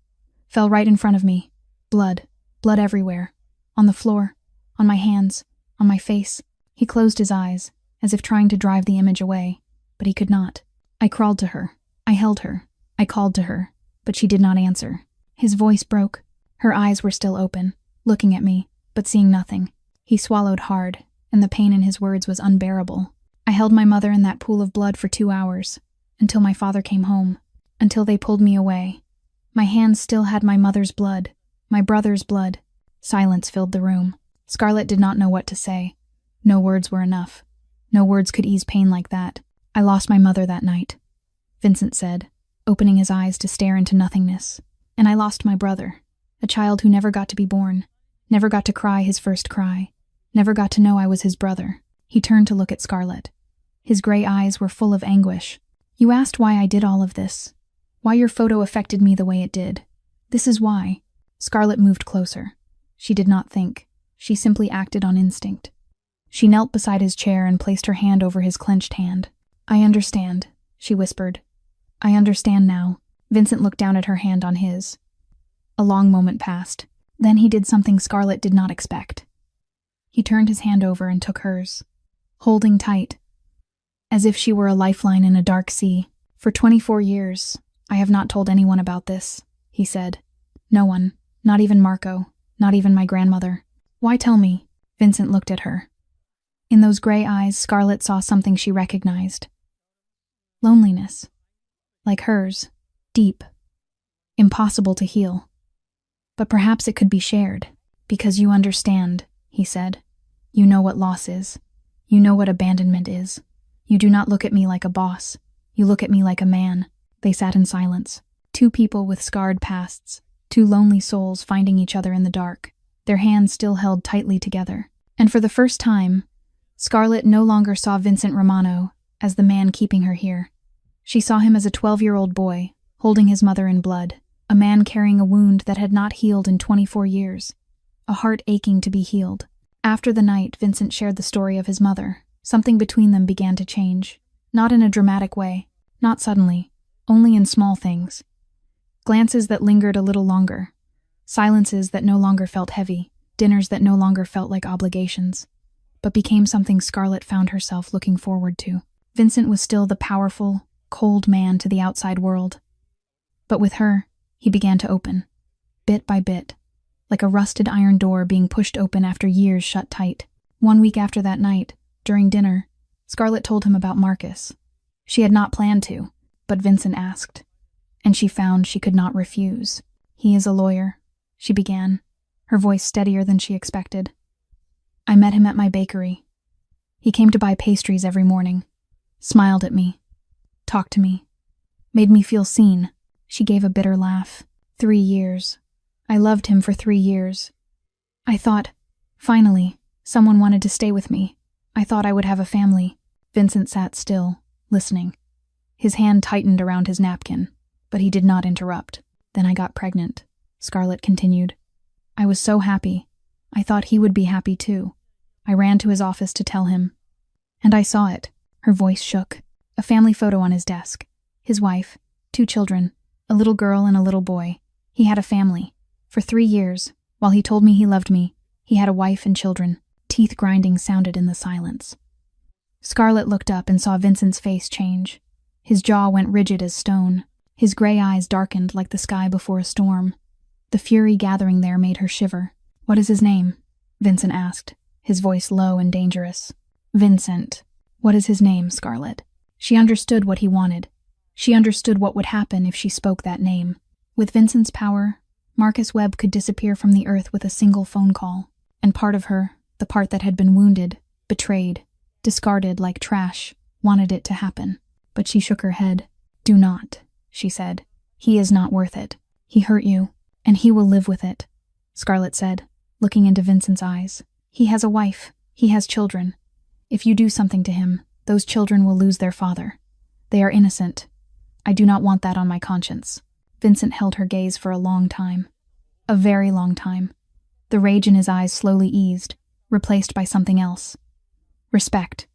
S1: right in front of me. Blood everywhere. On the floor, on my hands, on my face." He closed his eyes, as if trying to drive the image away, but he could not. "I crawled to her. I held her. I called to her, but she did not answer." His voice broke. Her eyes were still open, looking at me, but seeing nothing. He swallowed hard, and the pain in his words was unbearable. "I held my mother in that pool of blood for 2 hours, until my father came home, until they pulled me away. My hands still had my mother's blood, my brother's blood." Silence filled the room. Scarlett did not know what to say. No words were enough. No words could ease pain like that. "I lost my mother that night," Vincent said, opening his eyes to stare into nothingness. "And I lost my brother, a child who never got to be born, never got to cry his first cry, never got to know I was his brother." He turned to look at Scarlett. His gray eyes were full of anguish. "You asked why I did all of this, why your photo affected me the way it did. This is why." Scarlett moved closer. She did not think. She simply acted on instinct. She knelt beside his chair and placed her hand over his clenched hand. "I understand," she whispered. "I understand now." Vincent looked down at her hand on his. A long moment passed. Then he did something Scarlett did not expect. He turned his hand over and took hers, holding tight, as if she were a lifeline in a dark sea. "For 24 years, I have not told anyone about this," he said. "No one, not even Marco, not even my grandmother." "Why tell me?" Vincent looked at her. In those gray eyes, Scarlett saw something she recognized. Loneliness. Like hers. Deep. Impossible to heal. "But perhaps it could be shared. Because you understand," he said. "You know what loss is. You know what abandonment is. You do not look at me like a boss. You look at me like a man." They sat in silence. 2 people with scarred pasts. 2 lonely souls finding each other in the dark. Their hands still held tightly together. And for the first time, Scarlett no longer saw Vincent Romano as the man keeping her here. She saw him as a 12-year-old boy, holding his mother in blood. A man carrying a wound that had not healed in 24 years. A heart aching to be healed. After the night Vincent shared the story of his mother, something between them began to change. Not in a dramatic way. Not suddenly. Only in small things. Glances that lingered a little longer. Silences that no longer felt heavy. Dinners that no longer felt like obligations. But became something Scarlett found herself looking forward to. Vincent was still the powerful, cold man to the outside world. But with her, he began to open. Bit by bit. Like a rusted iron door being pushed open after years shut tight. 1 week after that night, during dinner, Scarlett told him about Marcus. She had not planned to, but Vincent asked. and she found she could not refuse. "He is a lawyer," she began, her voice steadier than she expected. "I met him at my bakery. He came to buy pastries every morning, smiled at me, talked to me, made me feel seen." She gave a bitter laugh. 3 years. I loved him for 3 years. I thought, finally, someone wanted to stay with me. I thought I would have a family." Vincent sat still, listening. His hand tightened around his napkin, but he did not interrupt. "Then I got pregnant," Scarlett continued. "I was so happy. I thought he would be happy too. I ran to his office to tell him. And I saw it." Her voice shook. A family photo on his desk. His wife, 2 children, a little girl and a little boy. He had a family. For 3 years, while he told me he loved me, he had a wife and children. Teeth grinding sounded in the silence. Scarlett looked up and saw Vincent's face change. His jaw went rigid as stone. His gray eyes darkened like the sky before a storm. The fury gathering there made her shiver. "What is his name?" Vincent asked, his voice low and dangerous. "Vincent. What is his name, Scarlett?" She understood what he wanted. She understood what would happen if she spoke that name. With Vincent's power, Marcus Webb could disappear from the earth with a single phone call. And part of her, the part that had been wounded, betrayed, discarded like trash, wanted it to happen. But she shook her head. "Do not," she said. "He is not worth it. He hurt you, and he will live with it," Scarlett said, looking into Vincent's eyes. "He has a wife. He has children. If you do something to him, those children will lose their father. They are innocent. I do not want that on my conscience." Vincent held her gaze for a long time. A very long time. The rage in his eyes slowly eased, replaced by something else. Respect.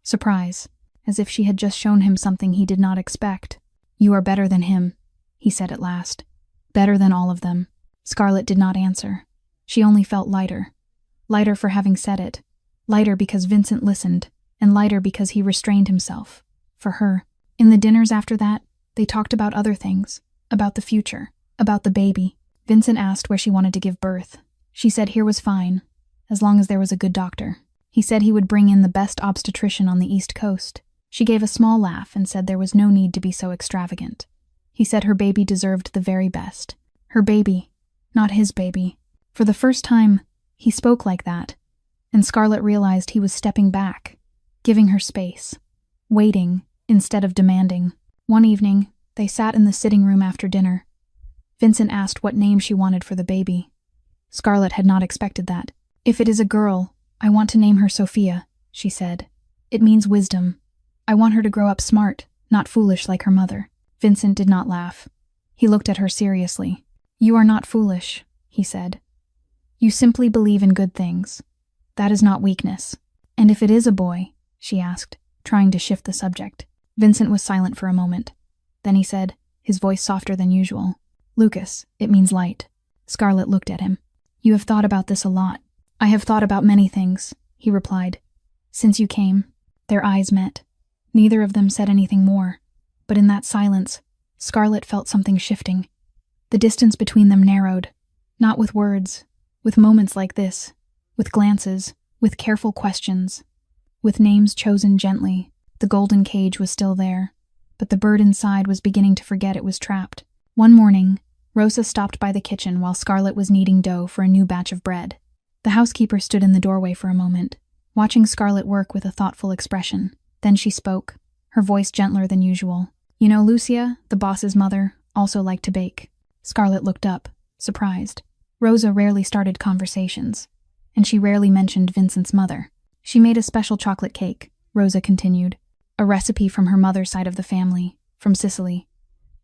S1: Surprise, as if she had just shown him something he did not expect. "You are better than him," he said at last. "Better than all of them." Scarlett did not answer. She only felt lighter. Lighter for having said it. Lighter because Vincent listened, and lighter because he restrained himself. For her. In the dinners after that, they talked about other things. About the future. About the baby. Vincent asked where she wanted to give birth. She said here was fine, as long as there was a good doctor. He said he would bring in the best obstetrician on the East Coast. She gave a small laugh and said there was no need to be so extravagant. He said her baby deserved the very best. Her baby, not his baby. For the first time, he spoke like that, and Scarlett realized he was stepping back, giving her space, waiting instead of demanding. One evening, they sat in the sitting room after dinner. Vincent asked what name she wanted for the baby. Scarlett had not expected that. "If it is a girl, I want to name her Sophia," she said. "It means wisdom. I want her to grow up smart, not foolish like her mother." Vincent did not laugh. He looked at her seriously. "You are not foolish," he said. "You simply believe in good things. That is not weakness." "And if it is a boy?" she asked, trying to shift the subject. Vincent was silent for a moment. Then he said, his voice softer than usual, "Lucas, it means light." Scarlett looked at him. "You have thought about this a lot." "I have thought about many things," he replied. "Since you came." Their eyes met. Neither of them said anything more, but in that silence, Scarlett felt something shifting. The distance between them narrowed, not with words, with moments like this, with glances, with careful questions, with names chosen gently. The golden cage was still there, but the bird inside was beginning to forget it was trapped. One morning, Rosa stopped by the kitchen while Scarlett was kneading dough for a new batch of bread. The housekeeper stood in the doorway for a moment, watching Scarlett work with a thoughtful expression. Then she spoke, her voice gentler than usual. "You know, Lucia, the boss's mother, also liked to bake." Scarlett looked up, surprised. Rosa rarely started conversations, and she rarely mentioned Vincent's mother. "She made a special chocolate cake," Rosa continued, "a recipe from her mother's side of the family, from Sicily.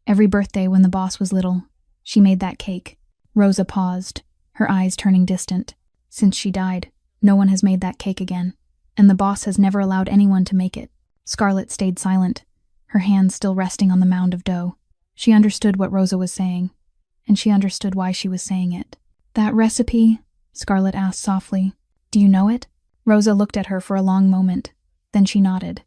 S1: Every birthday when the boss was little, she made that cake." Rosa paused, her eyes turning distant. "Since she died, no one has made that cake again, and the boss has never allowed anyone to make it." Scarlett stayed silent, her hands still resting on the mound of dough. She understood what Rosa was saying, and she understood why she was saying it. "That recipe?" Scarlett asked softly. "Do you know it?" Rosa looked at her for a long moment, then she nodded.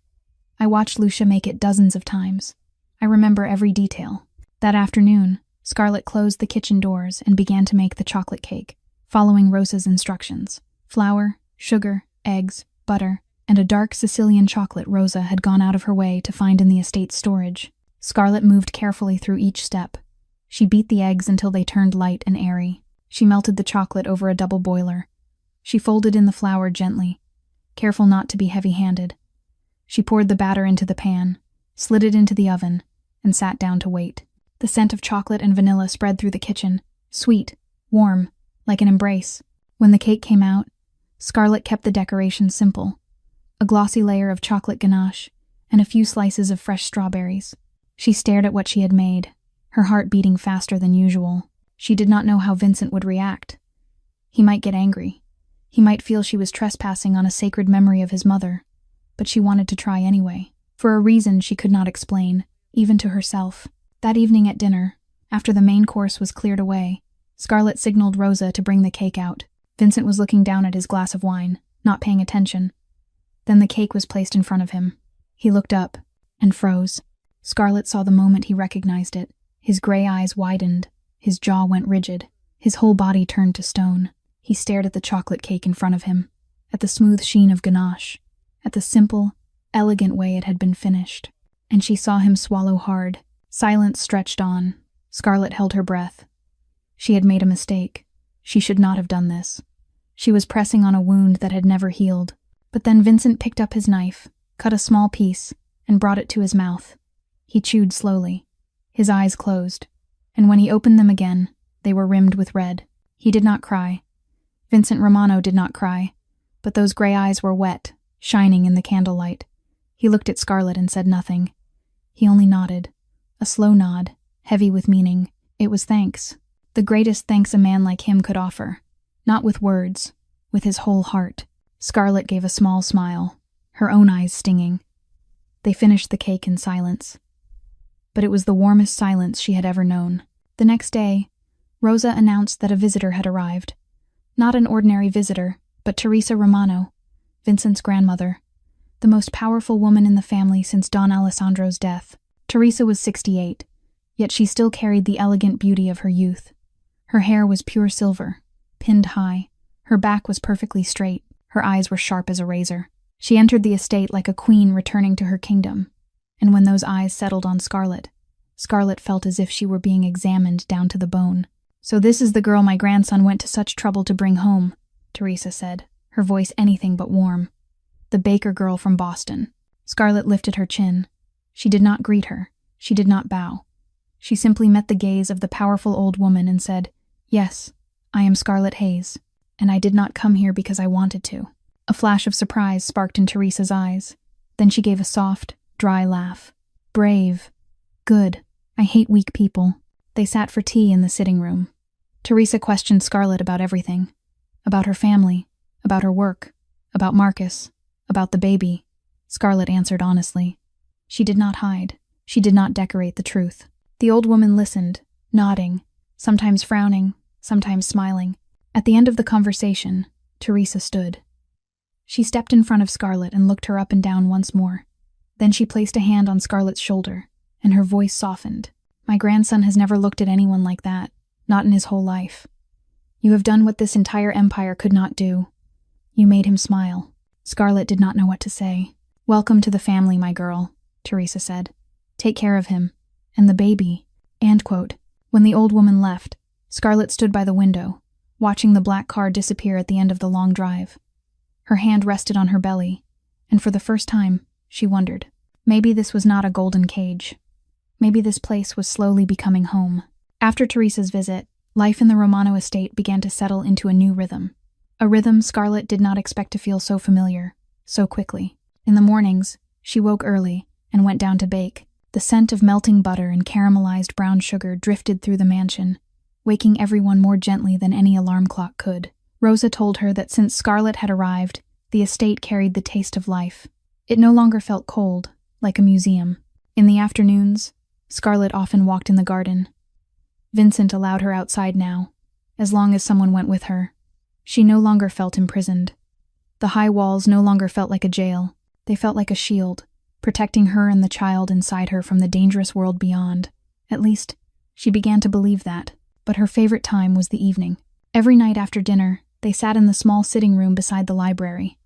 S1: "I watched Lucia make it dozens of times. I remember every detail." That afternoon, Scarlett closed the kitchen doors and began to make the chocolate cake, following Rosa's instructions. Flour, sugar, eggs, butter, and a dark Sicilian chocolate Rosa had gone out of her way to find in the estate's storage. Scarlet moved carefully through each step. She beat the eggs until they turned light and airy. She melted the chocolate over a double boiler. She folded in the flour gently, careful not to be heavy-handed. She poured the batter into the pan, slid it into the oven, and sat down to wait. The scent of chocolate and vanilla spread through the kitchen, sweet, warm, like an embrace. When the cake came out, Scarlet kept the decoration simple. A glossy layer of chocolate ganache and a few slices of fresh strawberries. She stared at what she had made, her heart beating faster than usual. She did not know how Vincent would react. He might get angry. He might feel she was trespassing on a sacred memory of his mother, but she wanted to try anyway, for a reason she could not explain, even to herself. That evening at dinner, after the main course was cleared away, Scarlet signaled Rosa to bring the cake out. Vincent was looking down at his glass of wine, not paying attention. Then the cake was placed in front of him. He looked up and froze. Scarlet saw the moment he recognized it. His gray eyes widened, his jaw went rigid, his whole body turned to stone. He stared at the chocolate cake in front of him, at the smooth sheen of ganache, at the simple, elegant way it had been finished. And she saw him swallow hard. Silence stretched on. Scarlet held her breath. She had made a mistake. She should not have done this. She was pressing on a wound that had never healed. But then Vincent picked up his knife, cut a small piece, and brought it to his mouth. He chewed slowly. His eyes closed, and when he opened them again, they were rimmed with red. He did not cry. Vincent Romano did not cry, but those gray eyes were wet, shining in the candlelight. He looked at Scarlet and said nothing. He only nodded, a slow nod, heavy with meaning. It was thanks, the greatest thanks a man like him could offer, not with words, with his whole heart. Scarlet gave a small smile, her own eyes stinging. They finished the cake in silence. But it was the warmest silence she had ever known. The next day, Rosa announced that a visitor had arrived. Not an ordinary visitor, but Teresa Romano, Vincent's grandmother, the most powerful woman in the family since Don Alessandro's death. Teresa was 68, yet she still carried the elegant beauty of her youth. Her hair was pure silver, pinned high. Her back was perfectly straight. Her eyes were sharp as a razor. She entered the estate like a queen returning to her kingdom, and when those eyes settled on Scarlet, Scarlet felt as if she were being examined down to the bone. "So this is the girl my grandson went to such trouble to bring home," Teresa said, her voice anything but warm. "The baker girl from Boston." Scarlet lifted her chin. She did not greet her. She did not bow. She simply met the gaze of the powerful old woman and said, "Yes, I am Scarlet Hayes, and I did not come here because I wanted to." A flash of surprise sparked in Teresa's eyes. Then she gave a soft, dry laugh. "Brave. Good. I hate weak people." They sat for tea in the sitting room. Teresa questioned Scarlet about everything. About her family, about her work, about Marcus, about the baby. Scarlet answered honestly. She did not hide. She did not decorate the truth. The old woman listened, nodding, sometimes frowning, sometimes smiling. At the end of the conversation, Teresa stood. She stepped in front of Scarlet and looked her up and down once more. Then she placed a hand on Scarlet's shoulder, and her voice softened. "My grandson has never looked at anyone like that, not in his whole life. You have done what this entire empire could not do. You made him smile." Scarlet did not know what to say. "Welcome to the family, my girl," Teresa said. "Take care of him. And the baby." End quote. When the old woman left, Scarlet stood by the window, watching the black car disappear at the end of the long drive. Her hand rested on her belly, and for the first time, she wondered. Maybe this was not a golden cage. Maybe this place was slowly becoming home. After Teresa's visit, life in the Romano estate began to settle into a new rhythm. A rhythm Scarlet did not expect to feel so familiar, so quickly. In the mornings, she woke early and went down to bake. The scent of melting butter and caramelized brown sugar drifted through the mansion, waking everyone more gently than any alarm clock could. Rosa told her that since Scarlet had arrived, the estate carried the taste of life. It no longer felt cold, like a museum. In the afternoons, Scarlet often walked in the garden. Vincent allowed her outside now, as long as someone went with her. She no longer felt imprisoned. The high walls no longer felt like a jail. They felt like a shield, protecting her and the child inside her from the dangerous world beyond. At least, she began to believe that. But her favorite time was the evening. Every night after dinner, they sat in the small sitting room beside the library.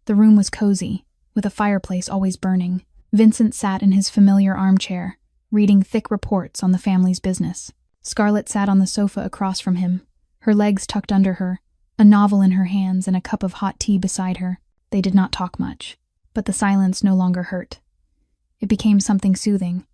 S1: The room was cozy, with a fireplace always burning. Vincent sat in his familiar armchair, reading thick reports on the family's business. Scarlett sat on the sofa across from him, her legs tucked under her, a novel in her hands and a cup of hot tea beside her. They did not talk much, but the silence no longer hurt. It became something soothing,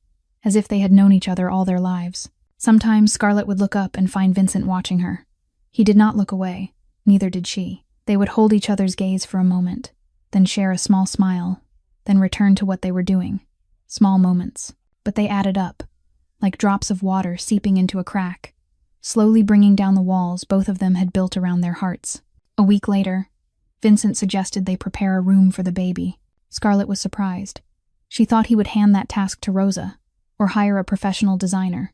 S1: as if they had known each other all their lives. Sometimes Scarlett would look up and find Vincent watching her. He did not look away, neither did she. They would hold each other's gaze for a moment, then share a small smile, then return to what they were doing. Small moments, but they added up, like drops of water seeping into a crack, slowly bringing down the walls both of them had built around their hearts. A week later, Vincent suggested they prepare a room for the baby. Scarlett was surprised. She thought he would hand that task to Rosa, or hire a professional designer.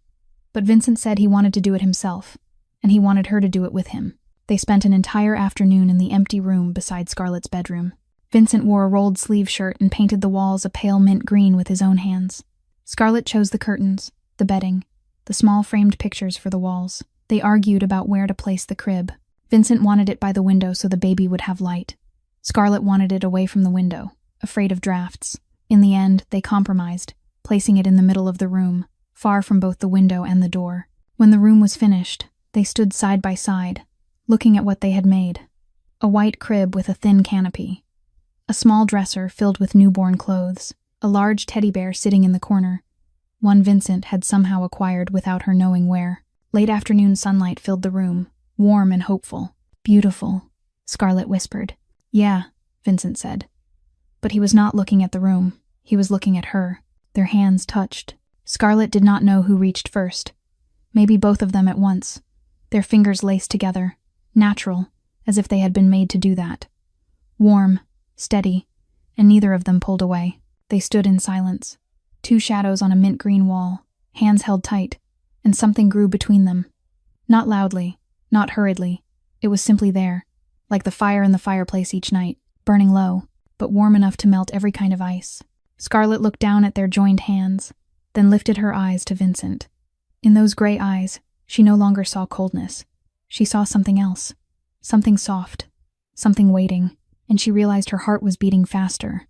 S1: But Vincent said he wanted to do it himself, and he wanted her to do it with him. They spent an entire afternoon in the empty room beside Scarlett's bedroom. Vincent wore a rolled sleeve shirt and painted the walls a pale mint green with his own hands. Scarlett chose the curtains, the bedding, the small framed pictures for the walls. They argued about where to place the crib. Vincent wanted it by the window so the baby would have light. Scarlett wanted it away from the window, afraid of drafts. In the end, they compromised, placing it in the middle of the room, far from both the window and the door. When the room was finished, they stood side by side, looking at what they had made. A white crib with a thin canopy, a small dresser filled with newborn clothes, a large teddy bear sitting in the corner, one Vincent had somehow acquired without her knowing where. Late afternoon sunlight filled the room, warm and hopeful. "Beautiful," Scarlett whispered. "Yeah," Vincent said. But he was not looking at the room, he was looking at her. Their hands touched. Scarlett did not know who reached first. Maybe both of them at once. Their fingers laced together, natural, as if they had been made to do that. Warm, steady, and neither of them pulled away. They stood in silence, two shadows on a mint green wall, hands held tight, and something grew between them. Not loudly, not hurriedly. It was simply there, like the fire in the fireplace each night, burning low, but warm enough to melt every kind of ice. Scarlett looked down at their joined hands, then lifted her eyes to Vincent. In those gray eyes, she no longer saw coldness. She saw something else, something soft, something waiting, and she realized her heart was beating faster.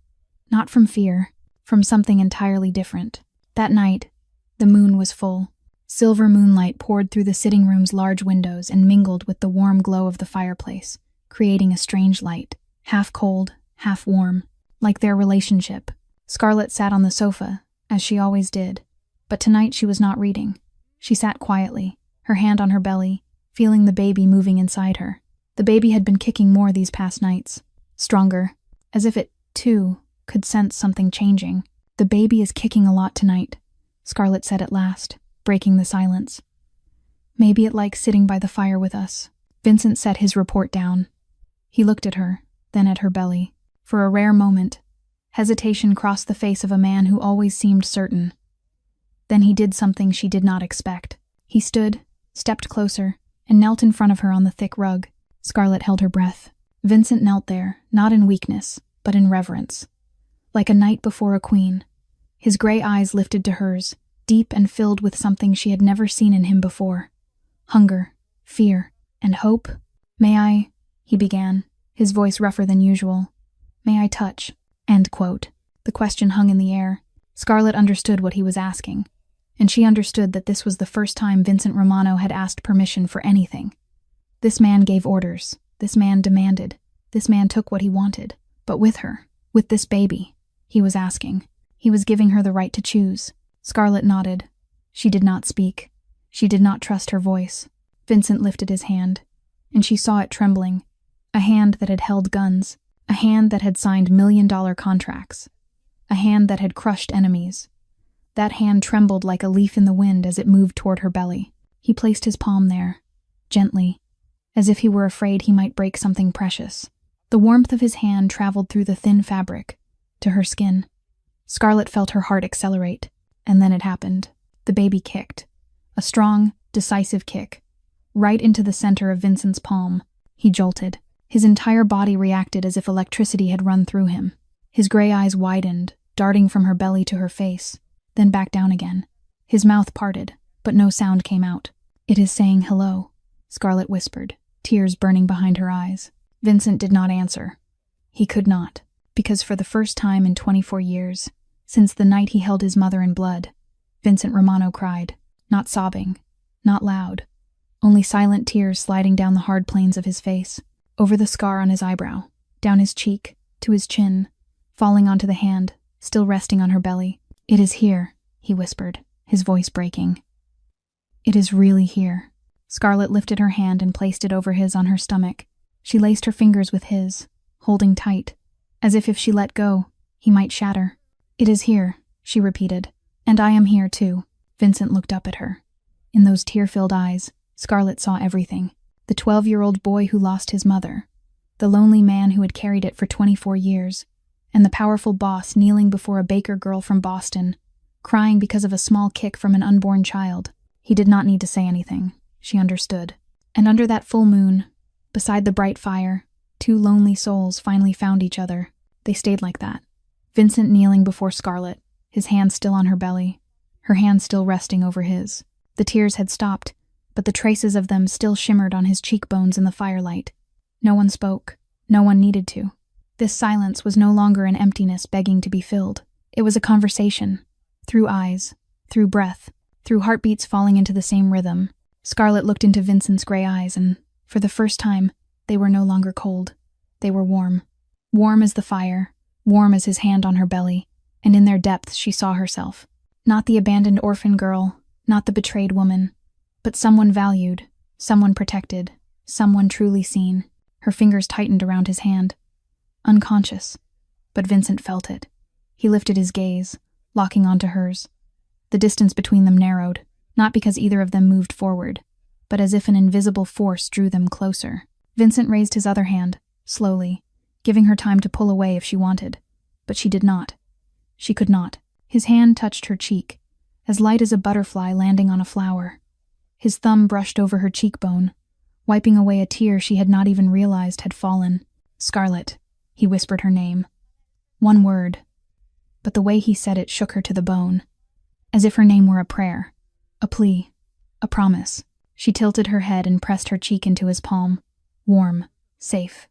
S1: Not from fear, from something entirely different. That night, the moon was full. Silver moonlight poured through the sitting room's large windows and mingled with the warm glow of the fireplace, creating a strange light, half cold, half warm, like their relationship. Scarlett sat on the sofa, as she always did, but tonight she was not reading. She sat quietly, her hand on her belly, feeling the baby moving inside her. The baby had been kicking more these past nights, stronger, as if it, too, could sense something changing. "The baby is kicking a lot tonight," Scarlett said at last, breaking the silence. "Maybe it likes sitting by the fire with us." Vincent set his report down. He looked at her, then at her belly. For a rare moment, hesitation crossed the face of a man who always seemed certain. Then he did something she did not expect. He stood, stepped closer, and knelt in front of her on the thick rug. Scarlett held her breath. Vincent knelt there, not in weakness, but in reverence. Like a knight before a queen. His gray eyes lifted to hers, deep and filled with something she had never seen in him before. Hunger, fear, and hope. "May I," he began, his voice rougher than usual. "May I touch?" End quote. The question hung in the air. Scarlett understood what he was asking, and she understood that this was the first time Vincent Romano had asked permission for anything. This man gave orders, this man demanded, this man took what he wanted. But with her, with this baby, he was asking. He was giving her the right to choose. Scarlett nodded. She did not speak. She did not trust her voice. Vincent lifted his hand, and she saw it trembling. A hand that had held guns, a hand that had signed million-dollar contracts, a hand that had crushed enemies. That hand trembled like a leaf in the wind as it moved toward her belly. He placed his palm there, gently, as if he were afraid he might break something precious. The warmth of his hand traveled through the thin fabric, to her skin. Scarlett felt her heart accelerate, and then it happened. The baby kicked. A strong, decisive kick. Right into the center of Vincent's palm. He jolted. His entire body reacted as if electricity had run through him. His gray eyes widened, darting from her belly to her face, then back down again. His mouth parted, but no sound came out. "It is saying hello," Scarlett whispered, tears burning behind her eyes. Vincent did not answer. He could not, because for the first time in 24 years, since the night he held his mother in blood, Vincent Romano cried, not sobbing, not loud, only silent tears sliding down the hard planes of his face, over the scar on his eyebrow, down his cheek, to his chin, falling onto the hand, still resting on her belly. "It is here," he whispered, his voice breaking. "It is really here." Scarlett lifted her hand and placed it over his on her stomach. She laced her fingers with his, holding tight, as if she let go, he might shatter. "It is here," she repeated, "and I am here too." Vincent looked up at her. In those tear-filled eyes, Scarlett saw everything. The 12-year-old boy who lost his mother, the lonely man who had carried it for 24 years, and the powerful boss kneeling before a baker girl from Boston, crying because of a small kick from an unborn child. He did not need to say anything. She understood. And under that full moon, beside the bright fire, two lonely souls finally found each other. They stayed like that. Vincent kneeling before Scarlett, his hand still on her belly, her hand still resting over his. The tears had stopped, but the traces of them still shimmered on his cheekbones in the firelight. No one spoke. No one needed to. This silence was no longer an emptiness begging to be filled. It was a conversation. Through eyes, through breath, through heartbeats falling into the same rhythm. Scarlett looked into Vincent's gray eyes and, for the first time, they were no longer cold. They were warm. Warm as the fire, warm as his hand on her belly, and in their depths she saw herself. Not the abandoned orphan girl, not the betrayed woman, but someone valued, someone protected, someone truly seen. Her fingers tightened around his hand. Unconscious, but Vincent felt it. He lifted his gaze, locking onto hers. The distance between them narrowed, not because either of them moved forward, but as if an invisible force drew them closer. Vincent raised his other hand, slowly, giving her time to pull away if she wanted, but she did not. She could not. His hand touched her cheek, as light as a butterfly landing on a flower. His thumb brushed over her cheekbone, wiping away a tear she had not even realized had fallen. "Scarlett," he whispered her name. One word, but the way he said it shook her to the bone, as if her name were a prayer, a plea, a promise. She tilted her head and pressed her cheek into his palm. Warm, safe.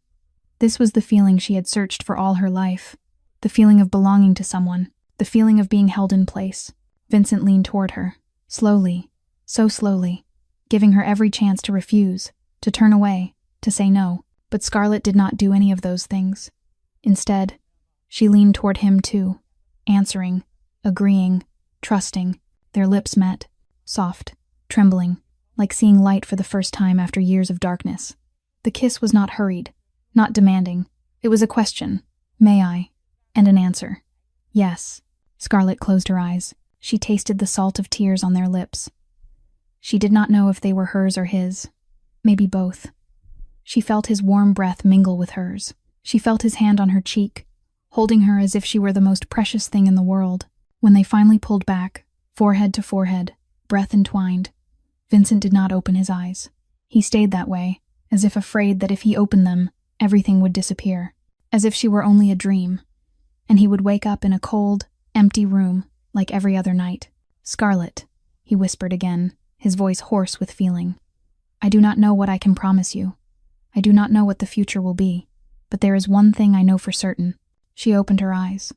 S1: This was the feeling she had searched for all her life, the feeling of belonging to someone, the feeling of being held in place. Vincent leaned toward her, slowly, so slowly, giving her every chance to refuse, to turn away, to say no. But Scarlett did not do any of those things. Instead, she leaned toward him too, answering, agreeing, trusting. Their lips met, soft, trembling, like seeing light for the first time after years of darkness. The kiss was not hurried, not demanding. It was a question, "May I?" and an answer, "Yes." Scarlett closed her eyes. She tasted the salt of tears on their lips. She did not know if they were hers or his. Maybe both. She felt his warm breath mingle with hers. She felt his hand on her cheek, holding her as if she were the most precious thing in the world. When they finally pulled back, forehead to forehead, breath entwined, Vincent did not open his eyes. He stayed that way, as if afraid that if he opened them, everything would disappear, as if she were only a dream, and he would wake up in a cold, empty room like every other night. "Scarlett," he whispered again, his voice hoarse with feeling. "I do not know what I can promise you. I do not know what the future will be, but there is one thing I know for certain." She opened her eyes.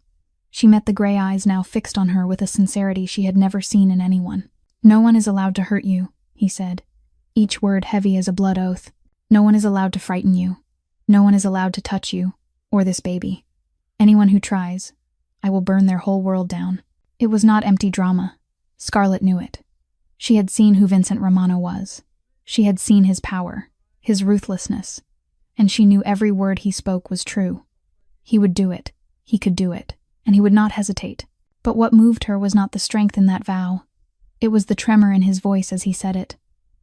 S1: She met the gray eyes now fixed on her with a sincerity she had never seen in anyone. "No one is allowed to hurt you," he said, each word heavy as a blood oath. "No one is allowed to frighten you. No one is allowed to touch you, or this baby. Anyone who tries, I will burn their whole world down." It was not empty drama. Scarlett knew it. She had seen who Vincent Romano was. She had seen his power, his ruthlessness, and she knew every word he spoke was true. He would do it. He could do it, and he would not hesitate. But what moved her was not the strength in that vow. It was the tremor in his voice as he said it,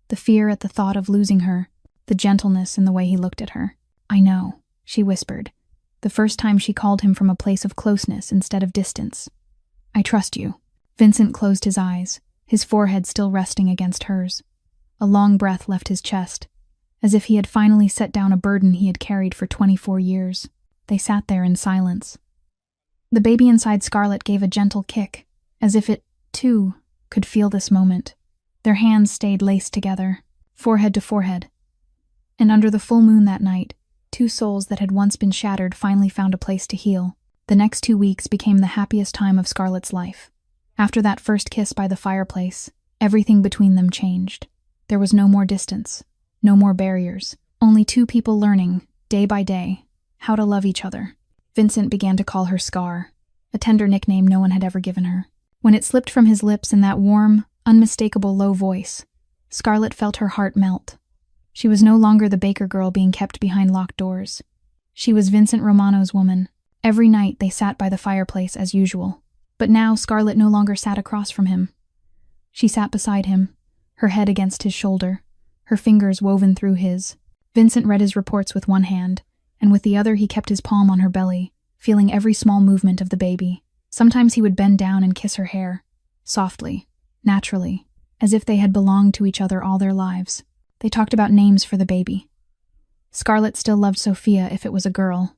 S1: the fear at the thought of losing her, the gentleness in the way he looked at her. "I know," she whispered, the first time she called him from a place of closeness instead of distance. "I trust you." Vincent closed his eyes, his forehead still resting against hers. A long breath left his chest, as if he had finally set down a burden he had carried for 24 years. They sat there in silence. The baby inside Scarlett gave a gentle kick, as if it, too, could feel this moment. Their hands stayed laced together, forehead to forehead. And under the full moon that night, two souls that had once been shattered finally found a place to heal. The next 2 weeks became the happiest time of Scarlett's life. After that first kiss by the fireplace, everything between them changed. There was no more distance, no more barriers, only two people learning, day by day, how to love each other. Vincent began to call her Scar, a tender nickname no one had ever given her. When it slipped from his lips in that warm, unmistakable low voice, Scarlett felt her heart melt. She was no longer the baker girl being kept behind locked doors. She was Vincent Romano's woman. Every night they sat by the fireplace as usual. But now Scarlett no longer sat across from him. She sat beside him, her head against his shoulder, her fingers woven through his. Vincent read his reports with one hand, and with the other he kept his palm on her belly, feeling every small movement of the baby. Sometimes he would bend down and kiss her hair, softly, naturally, as if they had belonged to each other all their lives. They talked about names for the baby. Scarlett still loved Sophia if it was a girl.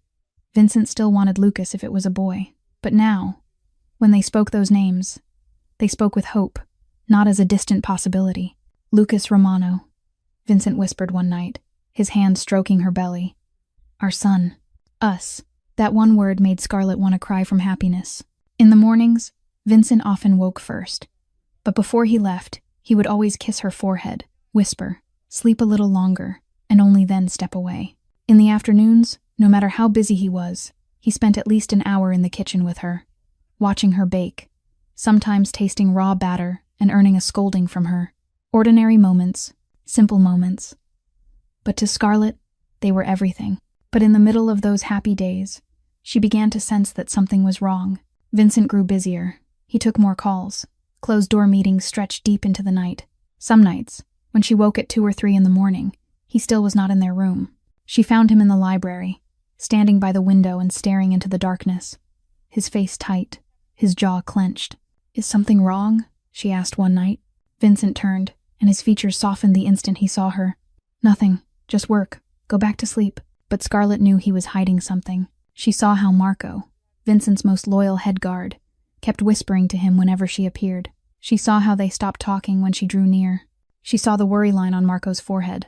S1: Vincent still wanted Lucas if it was a boy. But now, when they spoke those names, they spoke with hope, not as a distant possibility. Lucas Romano, Vincent whispered one night, his hand stroking her belly. Our son. Us. That one word made Scarlett want to cry from happiness. In the mornings, Vincent often woke first. But before he left, he would always kiss her forehead, whisper, sleep a little longer, and only then step away. In the afternoons, no matter how busy he was, he spent at least an hour in the kitchen with her, watching her bake, sometimes tasting raw batter and earning a scolding from her. Ordinary moments, simple moments. But to Scarlett, they were everything. But in the middle of those happy days, she began to sense that something was wrong. Vincent grew busier. He took more calls. Closed-door meetings stretched deep into the night. Some nights, when she woke at 2 or 3 in the morning, he still was not in their room. She found him in the library, standing by the window and staring into the darkness, his face tight, his jaw clenched. Is something wrong? She asked one night. Vincent turned, and his features softened the instant he saw her. Nothing, just work. Go back to sleep. But Scarlett knew he was hiding something. She saw how Marco, Vincent's most loyal head guard, kept whispering to him whenever she appeared. She saw how they stopped talking when she drew near. She saw the worry line on Marco's forehead,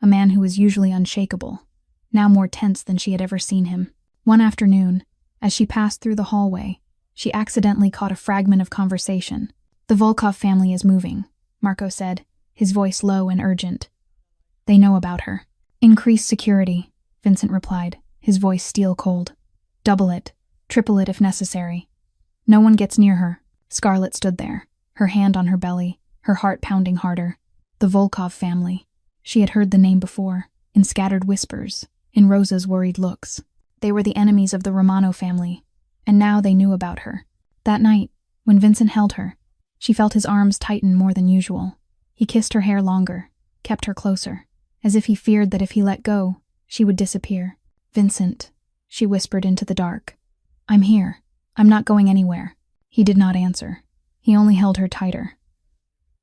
S1: a man who was usually unshakable, now more tense than she had ever seen him. One afternoon, as she passed through the hallway, she accidentally caught a fragment of conversation. The Volkov family is moving, Marco said, his voice low and urgent. They know about her. Increase security, Vincent replied, his voice steel-cold. Double it, triple it if necessary. No one gets near her. Scarlett stood there, her hand on her belly, her heart pounding harder. The Volkov family. She had heard the name before, in scattered whispers, in Rosa's worried looks. They were the enemies of the Romano family, and now they knew about her. That night, when Vincent held her, she felt his arms tighten more than usual. He kissed her hair longer, kept her closer, as if he feared that if he let go, she would disappear. Vincent, she whispered into the dark. I'm here. I'm not going anywhere. He did not answer. He only held her tighter.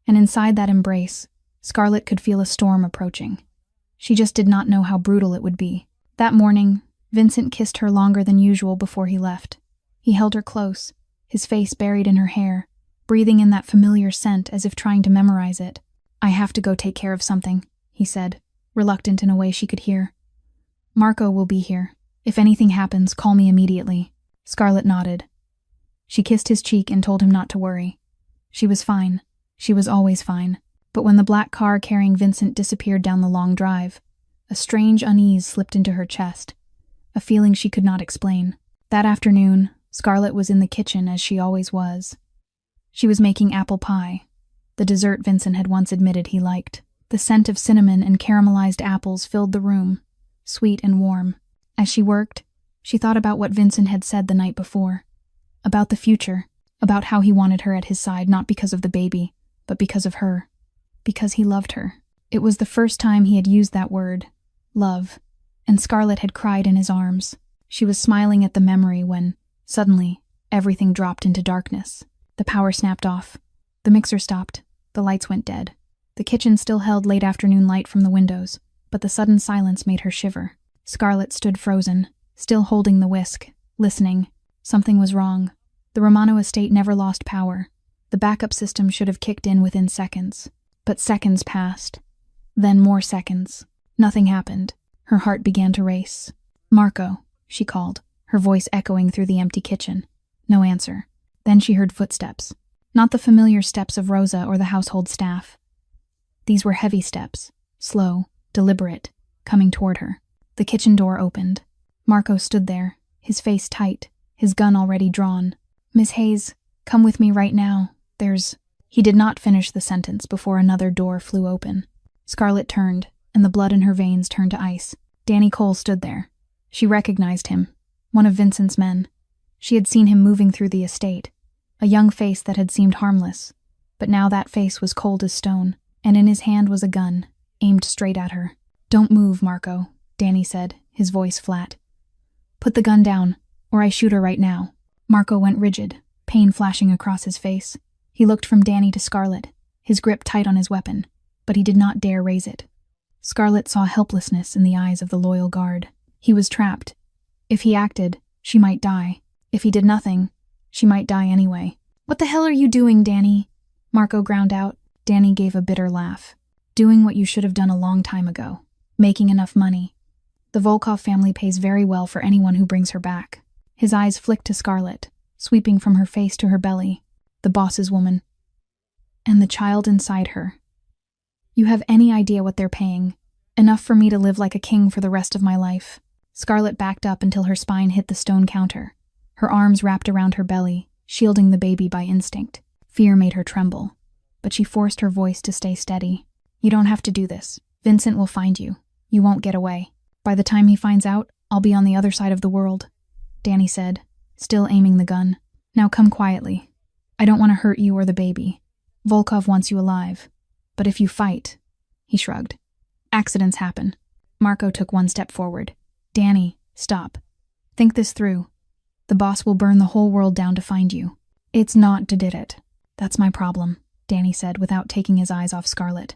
S1: And inside that embrace, Scarlett could feel a storm approaching. She just did not know how brutal it would be. That morning, Vincent kissed her longer than usual before he left. He held her close, his face buried in her hair, breathing in that familiar scent as if trying to memorize it. I have to go take care of something, he said, reluctant in a way she could hear. Marco will be here. If anything happens, call me immediately. Scarlett nodded. She kissed his cheek and told him not to worry. She was fine. She was always fine. But when the black car carrying Vincent disappeared down the long drive, a strange unease slipped into her chest, a feeling she could not explain. That afternoon, Scarlett was in the kitchen as she always was. She was making apple pie, the dessert Vincent had once admitted he liked. The scent of cinnamon and caramelized apples filled the room, sweet and warm. As she worked, she thought about what Vincent had said the night before, about the future, about how he wanted her at his side not because of the baby, but because of her, because he loved her. It was the first time he had used that word, love, and Scarlett had cried in his arms. She was smiling at the memory when, suddenly, everything dropped into darkness. The power snapped off. The mixer stopped. The lights went dead. The kitchen still held late afternoon light from the windows, but the sudden silence made her shiver. Scarlett stood frozen, still holding the whisk, listening. Something was wrong. The Romano estate never lost power. The backup system should have kicked in within seconds. But seconds passed. Then more seconds. Nothing happened. Her heart began to race. Marco, she called, her voice echoing through the empty kitchen. No answer. Then she heard footsteps. Not the familiar steps of Rosa or the household staff. These were heavy steps, slow, deliberate, coming toward her. The kitchen door opened. Marco stood there, his face tight, his gun already drawn. "Miss Hayes, come with me right now. He did not finish the sentence before another door flew open. Scarlett turned, and the blood in her veins turned to ice. Danny Cole stood there. She recognized him, one of Vincent's men. She had seen him moving through the estate, a young face that had seemed harmless, but now that face was cold as stone, and in his hand was a gun, aimed straight at her. "Don't move, Marco," Danny said, his voice flat. "Put the gun down, or I shoot her right now." Marco went rigid, pain flashing across his face. He looked from Danny to Scarlett, his grip tight on his weapon, but he did not dare raise it. Scarlett saw helplessness in the eyes of the loyal guard. He was trapped. If he acted, she might die. If he did nothing, she might die anyway. "What the hell are you doing, Danny?" Marco ground out. Danny gave a bitter laugh. "Doing what you should have done a long time ago. Making enough money. The Volkov family pays very well for anyone who brings her back." His eyes flicked to Scarlett, sweeping from her face to her belly. The boss's woman. And the child inside her. "You have any idea what they're paying? Enough for me to live like a king for the rest of my life." Scarlett backed up until her spine hit the stone counter. Her arms wrapped around her belly, shielding the baby by instinct. Fear made her tremble, but she forced her voice to stay steady. "You don't have to do this. Vincent will find you. You won't get away. By the time he finds out, I'll be on the other side of the world," Danny said, still aiming the gun. "Now come quietly. I don't want to hurt you or the baby. Volkov wants you alive. But if you fight," he shrugged. "Accidents happen." Marco took one step forward. "Danny, stop. Think this through. The boss will burn the whole world down to find you." "It's not did it. That's my problem," Danny said without taking his eyes off Scarlett.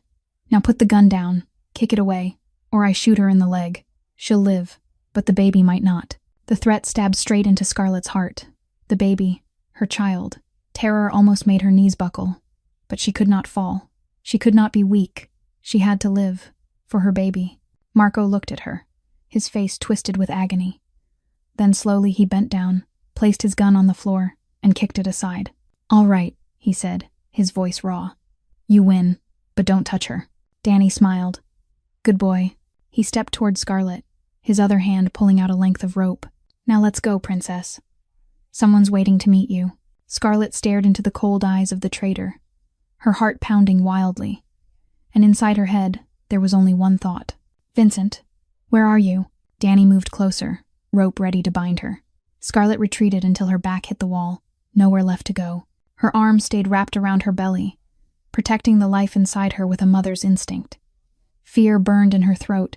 S1: "Now put the gun down, kick it away, or I shoot her in the leg. She'll live, but the baby might not." The threat stabbed straight into Scarlett's heart. The baby, her child. Terror almost made her knees buckle. But she could not fall. She could not be weak. She had to live. For her baby. Marco looked at her, his face twisted with agony. Then slowly he bent down, placed his gun on the floor, and kicked it aside. "All right," he said, his voice raw. "You win, but don't touch her." Danny smiled. "Good boy." He stepped toward Scarlett, his other hand pulling out a length of rope. "Now let's go, princess. Someone's waiting to meet you." Scarlett stared into the cold eyes of the traitor, her heart pounding wildly. And inside her head, there was only one thought. "Vincent, where are you?" Danny moved closer, rope ready to bind her. Scarlett retreated until her back hit the wall, nowhere left to go. Her arms stayed wrapped around her belly, protecting the life inside her with a mother's instinct. Fear burned in her throat,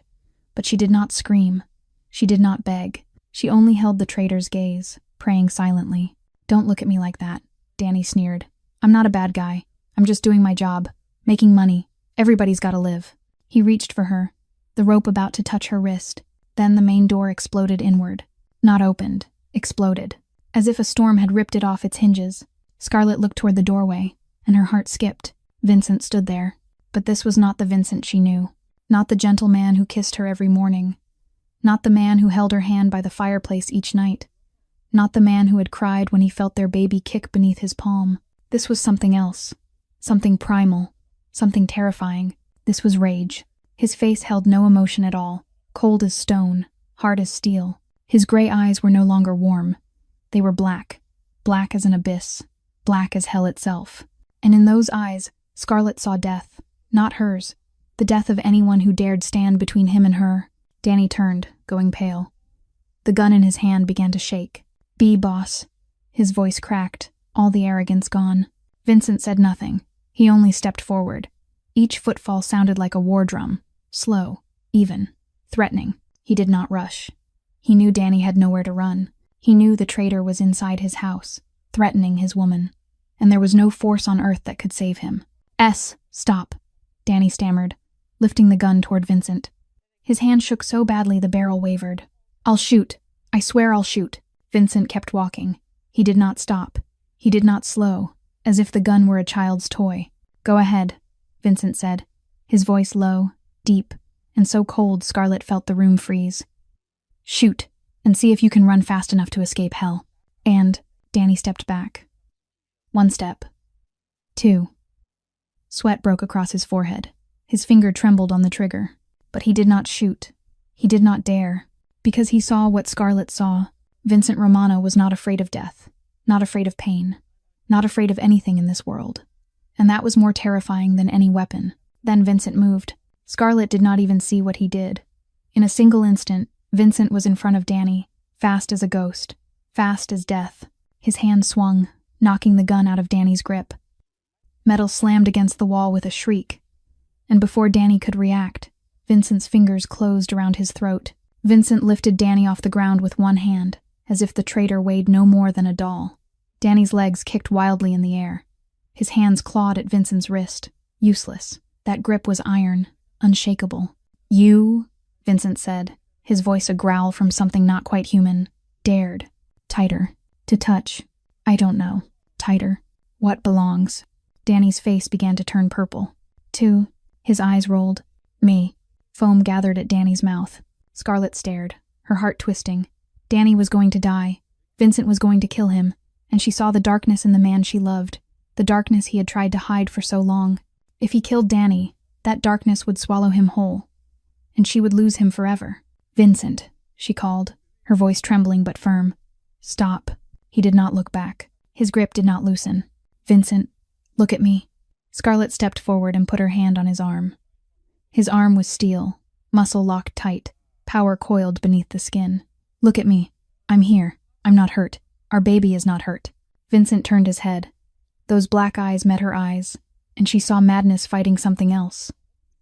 S1: but she did not scream. She did not beg. She only held the traitor's gaze, praying silently. "Don't look at me like that," Danny sneered. "I'm not a bad guy. I'm just doing my job, making money. Everybody's gotta live." He reached for her, the rope about to touch her wrist. Then the main door exploded inward. Not opened, exploded. As if a storm had ripped it off its hinges. Scarlett looked toward the doorway, and her heart skipped. Vincent stood there. But this was not the Vincent she knew. Not the gentle man who kissed her every morning. Not the man who held her hand by the fireplace each night. Not the man who had cried when he felt their baby kick beneath his palm. This was something else. Something primal. Something terrifying. This was rage. His face held no emotion at all. Cold as stone. Hard as steel. His gray eyes were no longer warm. They were black. Black as an abyss. Black as hell itself. And in those eyes, Scarlett saw death. Not hers. The death of anyone who dared stand between him and her. Danny turned, going pale. The gun in his hand began to shake. "Be boss." His voice cracked, all the arrogance gone. Vincent said nothing. He only stepped forward. Each footfall sounded like a war drum. Slow, even, threatening. He did not rush. He knew Danny had nowhere to run. He knew the traitor was inside his house, threatening his woman. And there was no force on earth that could save him. Stop," Danny stammered, lifting the gun toward Vincent. His hand shook so badly the barrel wavered. "I'll shoot. I swear I'll shoot." Vincent kept walking. He did not stop. He did not slow, as if the gun were a child's toy. "Go ahead," Vincent said, his voice low, deep, and so cold Scarlett felt the room freeze. "Shoot, and see if you can run fast enough to escape hell." And Danny stepped back. One step, 2. Sweat broke across his forehead. His finger trembled on the trigger. But he did not shoot. He did not dare. Because he saw what Scarlett saw. Vincent Romano was not afraid of death. Not afraid of pain. Not afraid of anything in this world. And that was more terrifying than any weapon. Then Vincent moved. Scarlett did not even see what he did. In a single instant, Vincent was in front of Danny, fast as a ghost, fast as death. His hand swung, knocking the gun out of Danny's grip. Metal slammed against the wall with a shriek. And before Danny could react, Vincent's fingers closed around his throat. Vincent lifted Danny off the ground with one hand, as if the traitor weighed no more than a doll. Danny's legs kicked wildly in the air. His hands clawed at Vincent's wrist. Useless. That grip was iron, unshakable. "You," Vincent said, his voice a growl from something not quite human, "dared. Tighter. To touch. I don't know. Tighter. What belongs?" Danny's face began to turn purple. 2. His eyes rolled. "Me." Foam gathered at Danny's mouth. Scarlett stared, her heart twisting. Danny was going to die. Vincent was going to kill him, and she saw the darkness in the man she loved, the darkness he had tried to hide for so long. If he killed Danny, that darkness would swallow him whole, and she would lose him forever. "Vincent," she called, her voice trembling but firm. "Stop." He did not look back. His grip did not loosen. "Vincent, look at me." Scarlett stepped forward and put her hand on his arm. His arm was steel, muscle locked tight, power coiled beneath the skin. "Look at me. I'm here. I'm not hurt. Our baby is not hurt." Vincent turned his head. Those black eyes met her eyes, and she saw madness fighting something else.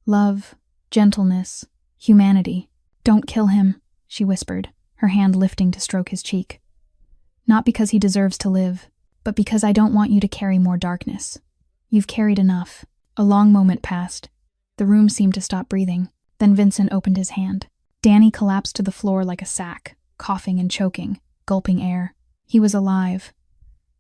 S1: Love, gentleness, humanity. "Don't kill him," she whispered, her hand lifting to stroke his cheek. "Not because he deserves to live, but because I don't want you to carry more darkness. You've carried enough." A long moment passed. The room seemed to stop breathing. Then Vincent opened his hand. Danny collapsed to the floor like a sack, coughing and choking, gulping air. He was alive.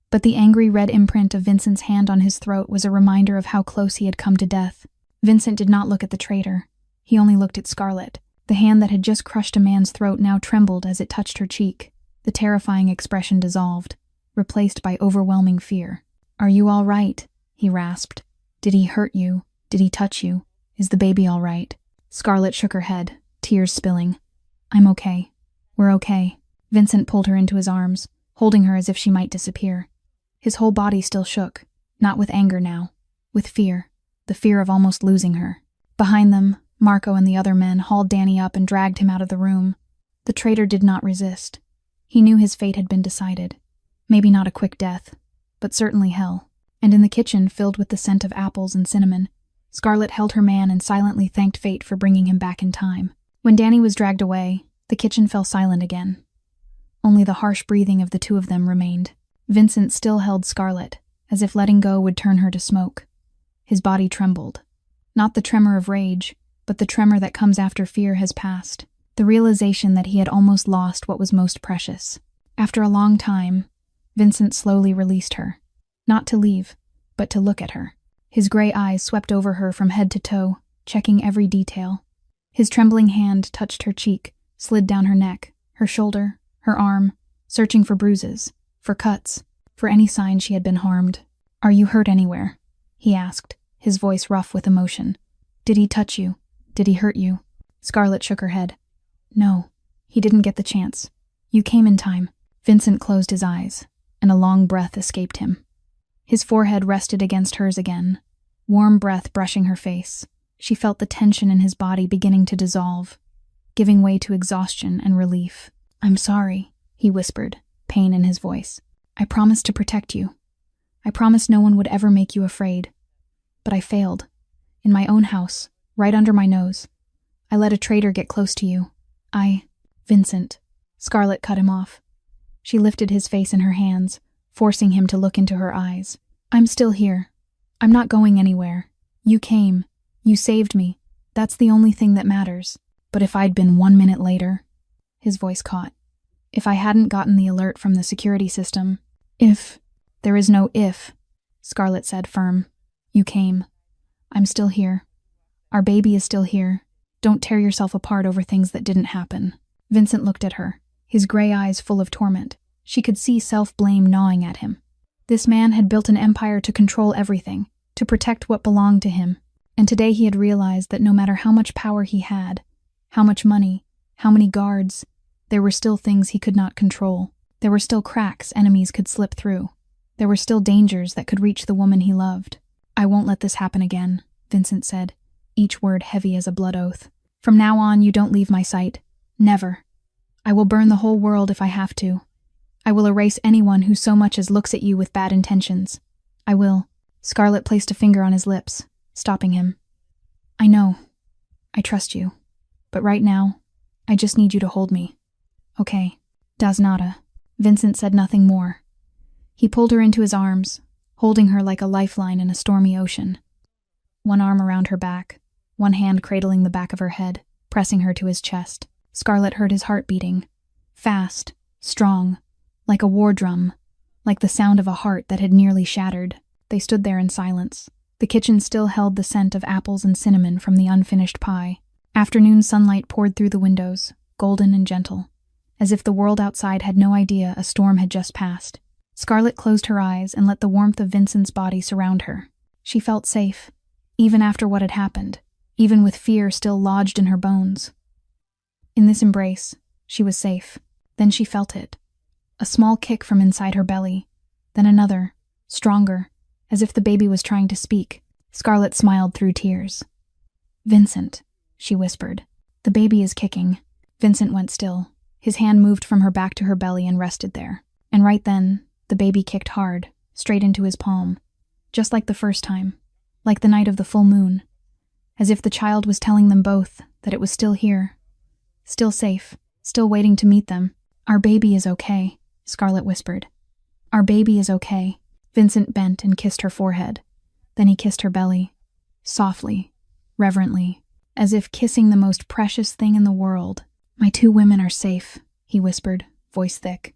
S1: But the angry red imprint of Vincent's hand on his throat was a reminder of how close he had come to death. Vincent did not look at the traitor. He only looked at Scarlett. The hand that had just crushed a man's throat now trembled as it touched her cheek. The terrifying expression dissolved, replaced by overwhelming fear. "Are you all right?" he rasped. "Did he hurt you? Did he touch you? Is the baby all right?" Scarlett shook her head, tears spilling. "I'm okay. We're okay." Vincent pulled her into his arms, holding her as if she might disappear. His whole body still shook, not with anger now, with fear, the fear of almost losing her. Behind them, Marco and the other men hauled Danny up and dragged him out of the room. The traitor did not resist. He knew his fate had been decided. Maybe not a quick death, but certainly hell. And in the kitchen, filled with the scent of apples and cinnamon, Scarlett held her man and silently thanked fate for bringing him back in time. When Danny was dragged away, the kitchen fell silent again. Only the harsh breathing of the two of them remained. Vincent still held Scarlett, as if letting go would turn her to smoke. His body trembled. Not the tremor of rage, but the tremor that comes after fear has passed. The realization that he had almost lost what was most precious. After a long time, Vincent slowly released her. Not to leave, but to look at her. His gray eyes swept over her from head to toe, checking every detail. His trembling hand touched her cheek, slid down her neck, her shoulder, her arm, searching for bruises, for cuts, for any sign she had been harmed. "Are you hurt anywhere?" he asked, his voice rough with emotion. "Did he touch you? Did he hurt you?" Scarlett shook her head. "No, he didn't get the chance. You came in time." Vincent closed his eyes, and a long breath escaped him. His forehead rested against hers again, warm breath brushing her face. She felt the tension in his body beginning to dissolve, giving way to exhaustion and relief. "I'm sorry," he whispered, pain in his voice. "I promised to protect you. I promised no one would ever make you afraid. But I failed. In my own house, right under my nose. I let a traitor get close to you. Vincent." Scarlett cut him off. She lifted his face in her hands, forcing him to look into her eyes. "I'm still here. I'm not going anywhere. You came. You saved me. That's the only thing that matters. But if I'd been 1 minute later..." His voice caught. "If I hadn't gotten the alert from the security system, if..." "There is no if," Scarlett said firm. "You came. I'm still here. Our baby is still here. Don't tear yourself apart over things that didn't happen." Vincent looked at her, his gray eyes full of torment. She could see self-blame gnawing at him. This man had built an empire to control everything, to protect what belonged to him, and today he had realized that no matter how much power he had, how much money, how many guards, there were still things he could not control. There were still cracks enemies could slip through. There were still dangers that could reach the woman he loved. "I won't let this happen again," Vincent said, each word heavy as a blood oath. "From now on, you don't leave my sight. Never. I will burn the whole world if I have to. I will erase anyone who so much as looks at you with bad intentions. I will." Scarlett placed a finger on his lips, stopping him. "I know. I trust you. But right now, I just need you to hold me. Okay. Das nada." Vincent said nothing more. He pulled her into his arms, holding her like a lifeline in a stormy ocean. One arm around her back, one hand cradling the back of her head, pressing her to his chest. Scarlett heard his heart beating. Fast, strong, like a war drum, like the sound of a heart that had nearly shattered. They stood there in silence. The kitchen still held the scent of apples and cinnamon from the unfinished pie. Afternoon sunlight poured through the windows, golden and gentle, as if the world outside had no idea a storm had just passed. Scarlett closed her eyes and let the warmth of Vincent's body surround her. She felt safe, even after what had happened, even with fear still lodged in her bones. In this embrace, she was safe. Then she felt it. A small kick from inside her belly, then another, stronger, as if the baby was trying to speak. Scarlett smiled through tears. "Vincent," she whispered. "The baby is kicking." Vincent went still. His hand moved from her back to her belly and rested there. And right then, the baby kicked hard, straight into his palm. Just like the first time, like the night of the full moon. As if the child was telling them both that it was still here, still safe, still waiting to meet them. "Our baby is okay," Scarlett whispered. "Our baby is okay." Vincent bent and kissed her forehead. Then he kissed her belly, softly, reverently, as if kissing the most precious thing in the world. "My two women are safe," he whispered, voice thick.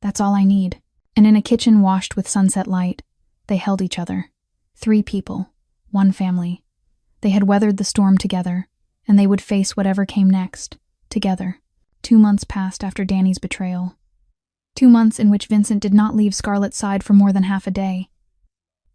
S1: "That's all I need." And in a kitchen washed with sunset light, they held each other. 3 people, 1 family. They had weathered the storm together, and they would face whatever came next, together. 2 months passed after Danny's betrayal. 2 months in which Vincent did not leave Scarlett's side for more than half a day.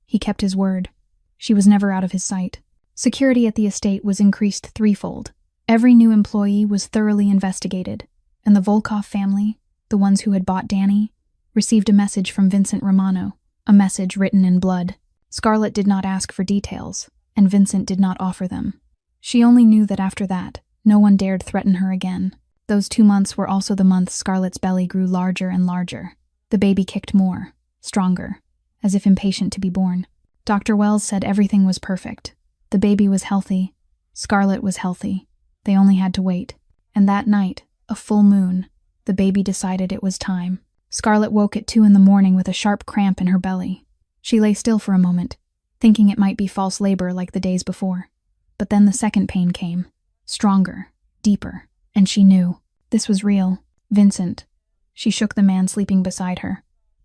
S1: He kept his word. She was never out of his sight. Security at the estate was increased 3-fold. Every new employee was thoroughly investigated, and the Volkov family, the ones who had bought Danny, received a message from Vincent Romano, a message written in blood. Scarlett did not ask for details, and Vincent did not offer them. She only knew that after that, no one dared threaten her again. Those 2 months were also the months Scarlett's belly grew larger and larger. The baby kicked more, stronger, as if impatient to be born. Dr. Wells said everything was perfect. The baby was healthy. Scarlett was healthy. They only had to wait. And that night, a full moon, the baby decided it was time. Scarlett woke at 2 a.m. with a sharp cramp in her belly. She lay still for a moment, thinking it might be false labor like the days before. But then the second pain came, stronger, deeper. And she knew. This was real. "Vincent." She shook the man sleeping beside her.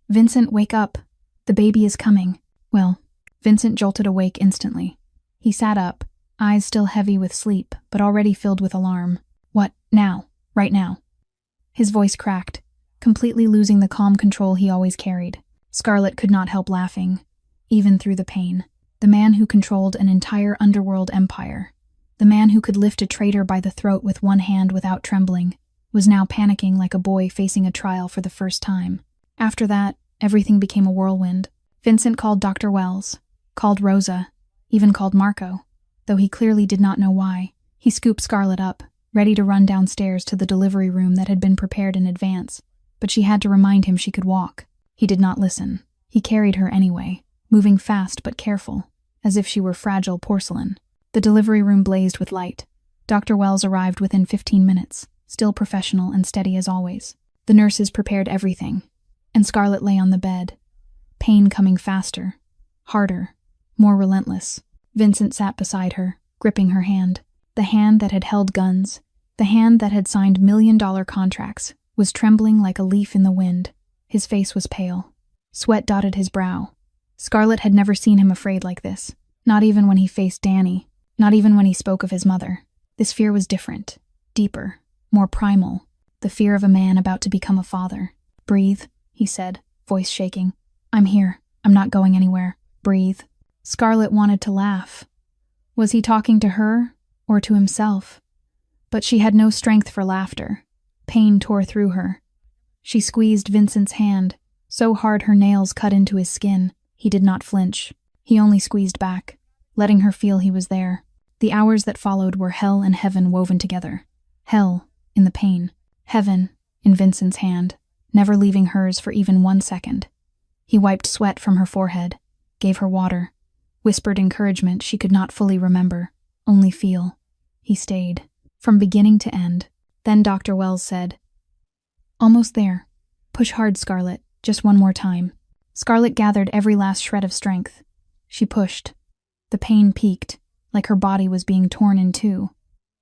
S1: "Vincent, wake up. The baby is coming." Well, Vincent jolted awake instantly. He sat up, eyes still heavy with sleep, but already filled with alarm. "What, now? Right now?" His voice cracked, completely losing the calm control he always carried. Scarlett could not help laughing, even through the pain. The man who controlled an entire underworld empire, the man who could lift a traitor by the throat with one hand without trembling, was now panicking like a boy facing a trial for the first time. After that, everything became a whirlwind. Vincent called Dr. Wells, called Rosa, even called Marco, though he clearly did not know why. He scooped Scarlett up, ready to run downstairs to the delivery room that had been prepared in advance, but she had to remind him she could walk. He did not listen. He carried her anyway, moving fast but careful, as if she were fragile porcelain. The delivery room blazed with light. Dr. Wells arrived within 15 minutes, still professional and steady as always. The nurses prepared everything, and Scarlett lay on the bed, pain coming faster, harder, more relentless. Vincent sat beside her, gripping her hand. The hand that had held guns, the hand that had signed million-dollar contracts, was trembling like a leaf in the wind. His face was pale. Sweat dotted his brow. Scarlett had never seen him afraid like this, not even when he faced Danny. Not even when he spoke of his mother. This fear was different, deeper, more primal, the fear of a man about to become a father. "Breathe," he said, voice shaking. I'm here. I'm not going anywhere. Breathe. Scarlett wanted to laugh. Was he talking to her or to himself? But she had no strength for laughter. Pain tore through her. She squeezed Vincent's hand, so hard her nails cut into his skin. He did not flinch. He only squeezed back, letting her feel he was there. The hours that followed were hell and heaven woven together. Hell, in the pain. Heaven, in Vincent's hand, never leaving hers for even 1 second. He wiped sweat from her forehead, gave her water, whispered encouragement she could not fully remember, only feel. He stayed, from beginning to end. Then Dr. Wells said, "Almost there. Push hard, Scarlett, just one more time." Scarlett gathered every last shred of strength. She pushed. The pain peaked, like her body was being torn in two.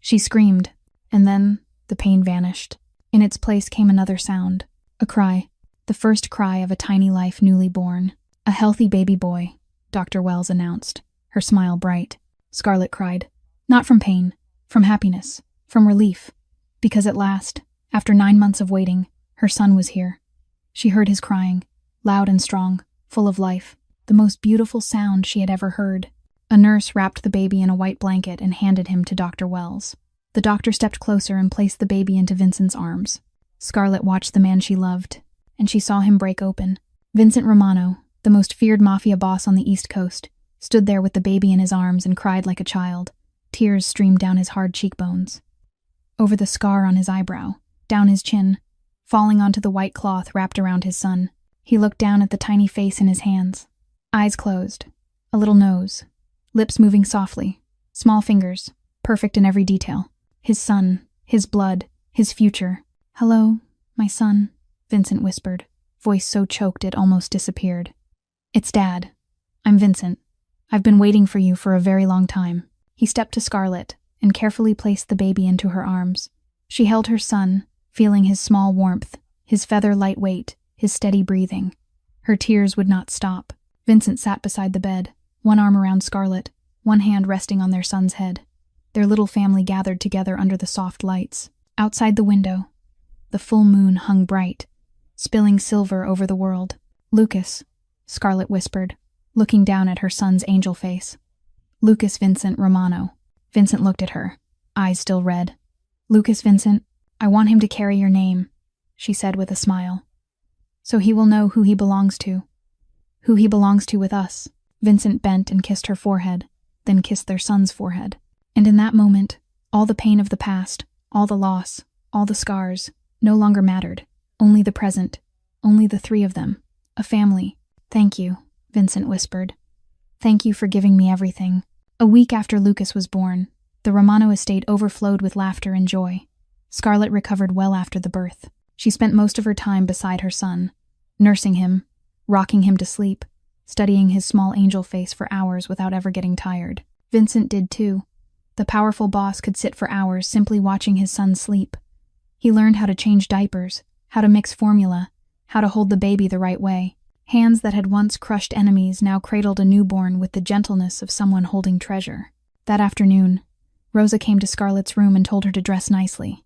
S1: She screamed, and then the pain vanished. In its place came another sound, a cry, the first cry of a tiny life newly born. "A healthy baby boy," Dr. Wells announced, her smile bright. Scarlett cried, not from pain, from happiness, from relief, because at last, after 9 months of waiting, her son was here. She heard his crying, loud and strong, full of life, the most beautiful sound she had ever heard. A nurse wrapped the baby in a white blanket and handed him to Dr. Wells. The doctor stepped closer and placed the baby into Vincent's arms. Scarlett watched the man she loved, and she saw him break open. Vincent Romano, the most feared Mafia boss on the East Coast, stood there with the baby in his arms and cried like a child. Tears streamed down his hard cheekbones, over the scar on his eyebrow, down his chin, falling onto the white cloth wrapped around his son. He looked down at the tiny face in his hands. Eyes closed, a little nose, lips moving softly, small fingers, perfect in every detail. His son, his blood, his future. "Hello, my son," Vincent whispered, voice so choked it almost disappeared. "It's Dad. I'm Vincent. I've been waiting for you for a very long time." He stepped to Scarlett and carefully placed the baby into her arms. She held her son, feeling his small warmth, his feather-light weight, his steady breathing. Her tears would not stop. Vincent sat beside the bed, one arm around Scarlett, one hand resting on their son's head. Their little family gathered together under the soft lights. Outside the window, the full moon hung bright, spilling silver over the world. "Lucas," Scarlett whispered, looking down at her son's angel face. "Lucas Vincent Romano." Vincent looked at her, eyes still red. "Lucas Vincent, I want him to carry your name," she said with a smile. "So he will know who he belongs to. Who he belongs to with us." Vincent bent and kissed her forehead, then kissed their son's forehead. And in that moment, all the pain of the past, all the loss, all the scars, no longer mattered. Only the present, only the three of them, a family. "Thank you," Vincent whispered. "Thank you for giving me everything." A week after Lucas was born, the Romano estate overflowed with laughter and joy. Scarlett recovered well after the birth. She spent most of her time beside her son, nursing him, rocking him to sleep, studying his small angel face for hours without ever getting tired. Vincent did too. The powerful boss could sit for hours simply watching his son sleep. He learned how to change diapers, how to mix formula, how to hold the baby the right way. Hands that had once crushed enemies now cradled a newborn with the gentleness of someone holding treasure. That afternoon, Rosa came to Scarlett's room and told her to dress nicely.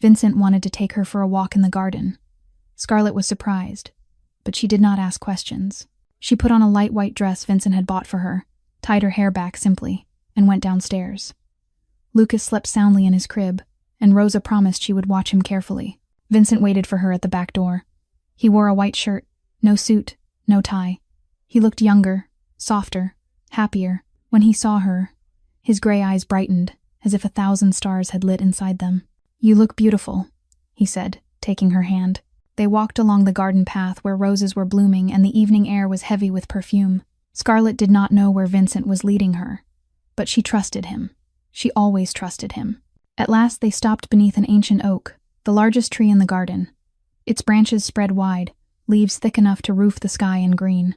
S1: Vincent wanted to take her for a walk in the garden. Scarlett was surprised, but she did not ask questions. She put on a light white dress Vincent had bought for her, tied her hair back simply, and went downstairs. Lucas slept soundly in his crib, and Rosa promised she would watch him carefully. Vincent waited for her at the back door. He wore a white shirt, no suit, no tie. He looked younger, softer, happier. When he saw her, his gray eyes brightened, as if 1,000 stars had lit inside them. "You look beautiful," he said, taking her hand. They walked along the garden path where roses were blooming and the evening air was heavy with perfume. Scarlett did not know where Vincent was leading her, but she trusted him. She always trusted him. At last they stopped beneath an ancient oak, the largest tree in the garden. Its branches spread wide, leaves thick enough to roof the sky in green.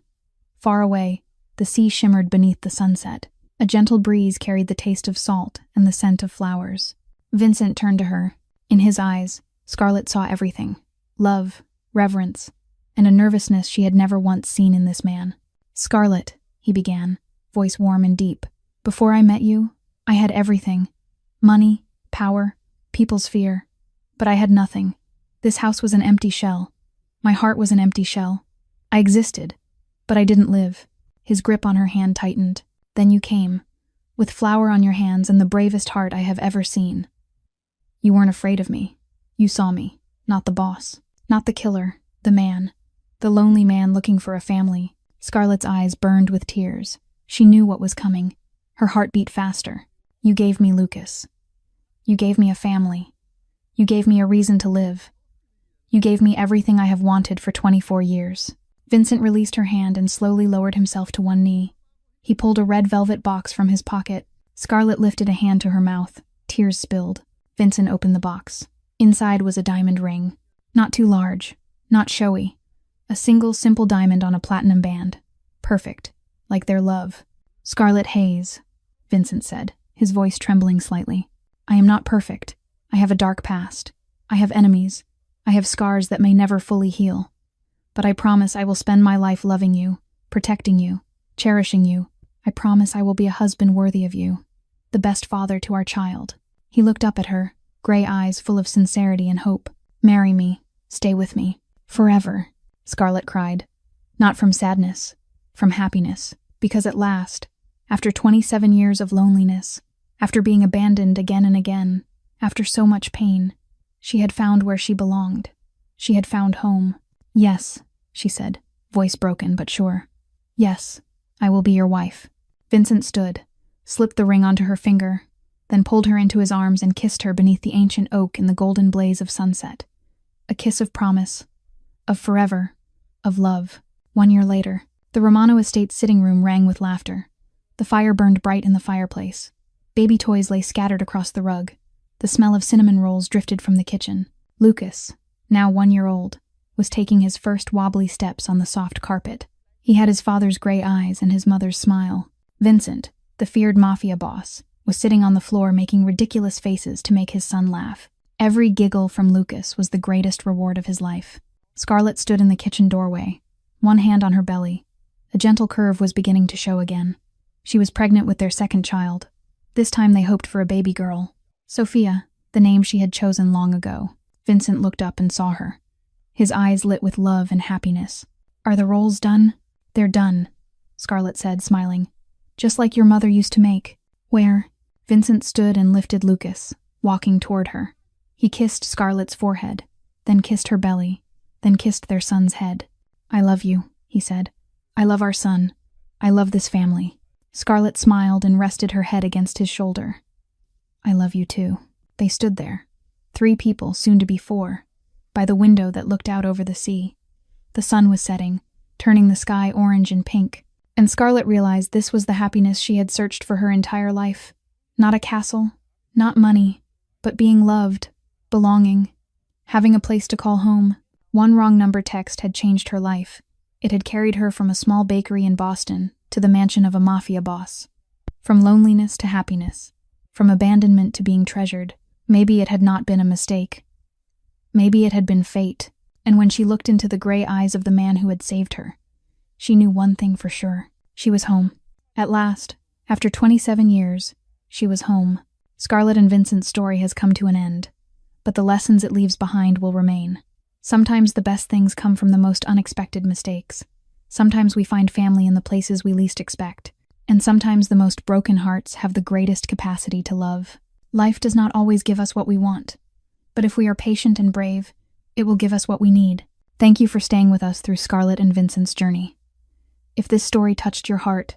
S1: Far away, the sea shimmered beneath the sunset. A gentle breeze carried the taste of salt and the scent of flowers. Vincent turned to her. In his eyes, Scarlett saw everything: love, reverence, and a nervousness she had never once seen in this man. "Scarlett," he began, voice warm and deep, "before I met you, I had everything. Money, power, people's fear. But I had nothing. This house was an empty shell. My heart was an empty shell. I existed, But I didn't live. His grip on her hand tightened. Then you came, with flower on your hands and the bravest heart I have ever seen. You weren't afraid of me. You saw me, not the boss, not the killer, the man, the lonely man looking for a family. Scarlett's eyes burned with tears. She knew what was coming. Her heart beat faster. You gave me Lucas. You gave me a family. You gave me a reason to live. You gave me everything I have wanted for 24 years. Vincent released her hand and slowly lowered himself to one knee. He pulled a red velvet box from his pocket. Scarlett lifted a hand to her mouth. Tears spilled. Vincent opened the box. Inside was a diamond ring. Not too large, not showy. A single, simple diamond on a platinum band. Perfect, like their love. Scarlett Hayes, Vincent said, his voice trembling slightly. I am not perfect. I have a dark past. I have enemies. I have scars that may never fully heal. But I promise I will spend my life loving you, protecting you, cherishing you. I promise I will be a husband worthy of you, the best father to our child. He looked up at her, gray eyes full of sincerity and hope. Marry me. Stay with me. Forever, Scarlett cried. Not from sadness, from happiness, because at last, after 27 years of loneliness, after being abandoned again and again, after so much pain, she had found where she belonged. She had found home. Yes, she said, voice broken but sure. Yes, I will be your wife. Vincent stood, slipped the ring onto her finger, then pulled her into his arms and kissed her beneath the ancient oak in the golden blaze of sunset. A kiss of promise, of forever, of love. 1 year later, the Romano estate's sitting room rang with laughter. The fire burned bright in the fireplace. Baby toys lay scattered across the rug. The smell of cinnamon rolls drifted from the kitchen. Lucas, now 1 year old, was taking his first wobbly steps on the soft carpet. He had his father's gray eyes and his mother's smile. Vincent, the feared Mafia boss, was sitting on the floor making ridiculous faces to make his son laugh. Every giggle from Lucas was the greatest reward of his life. Scarlett stood in the kitchen doorway, one hand on her belly. A gentle curve was beginning to show again. She was pregnant with their second child. This time they hoped for a baby girl. Sophia, the name she had chosen long ago. Vincent looked up and saw her. His eyes lit with love and happiness. Are the rolls done? They're done, Scarlett said, smiling. Just like your mother used to make. Where? Vincent stood and lifted Lucas, walking toward her. He kissed Scarlett's forehead, then kissed her belly, then kissed their son's head. I love you, he said. I love our son. I love this family. Scarlett smiled and rested her head against his shoulder. I love you too. They stood there, 3 people, soon to be 4, by the window that looked out over the sea. The sun was setting, turning the sky orange and pink, and Scarlett realized this was the happiness she had searched for her entire life. Not a castle, not money, but being loved, belonging, having a place to call home. One wrong number text had changed her life. It had carried her from a small bakery in Boston to the mansion of a mafia boss. From loneliness to happiness. From abandonment to being treasured. Maybe it had not been a mistake. Maybe it had been fate. And when she looked into the gray eyes of the man who had saved her, she knew one thing for sure. She was home. At last, after 27 years, she was home. Scarlett and Vincent's story has come to an end, but the lessons it leaves behind will remain. Sometimes the best things come from the most unexpected mistakes. Sometimes we find family in the places we least expect. And sometimes the most broken hearts have the greatest capacity to love. Life does not always give us what we want, but if we are patient and brave, it will give us what we need. Thank you for staying with us through Scarlett and Vincent's journey. If this story touched your heart,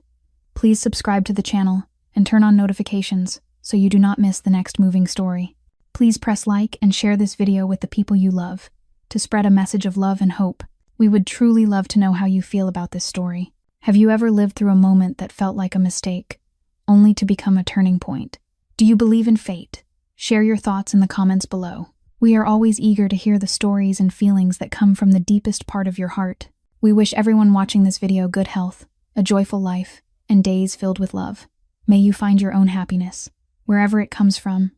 S1: please subscribe to the channel and turn on notifications so you do not miss the next moving story. Please press like and share this video with the people you love to spread a message of love and hope. We would truly love to know how you feel about this story. Have you ever lived through a moment that felt like a mistake, only to become a turning point? Do you believe in fate? Share your thoughts in the comments below. We are always eager to hear the stories and feelings that come from the deepest part of your heart. We wish everyone watching this video good health, a joyful life, and days filled with love. May you find your own happiness, wherever it comes from,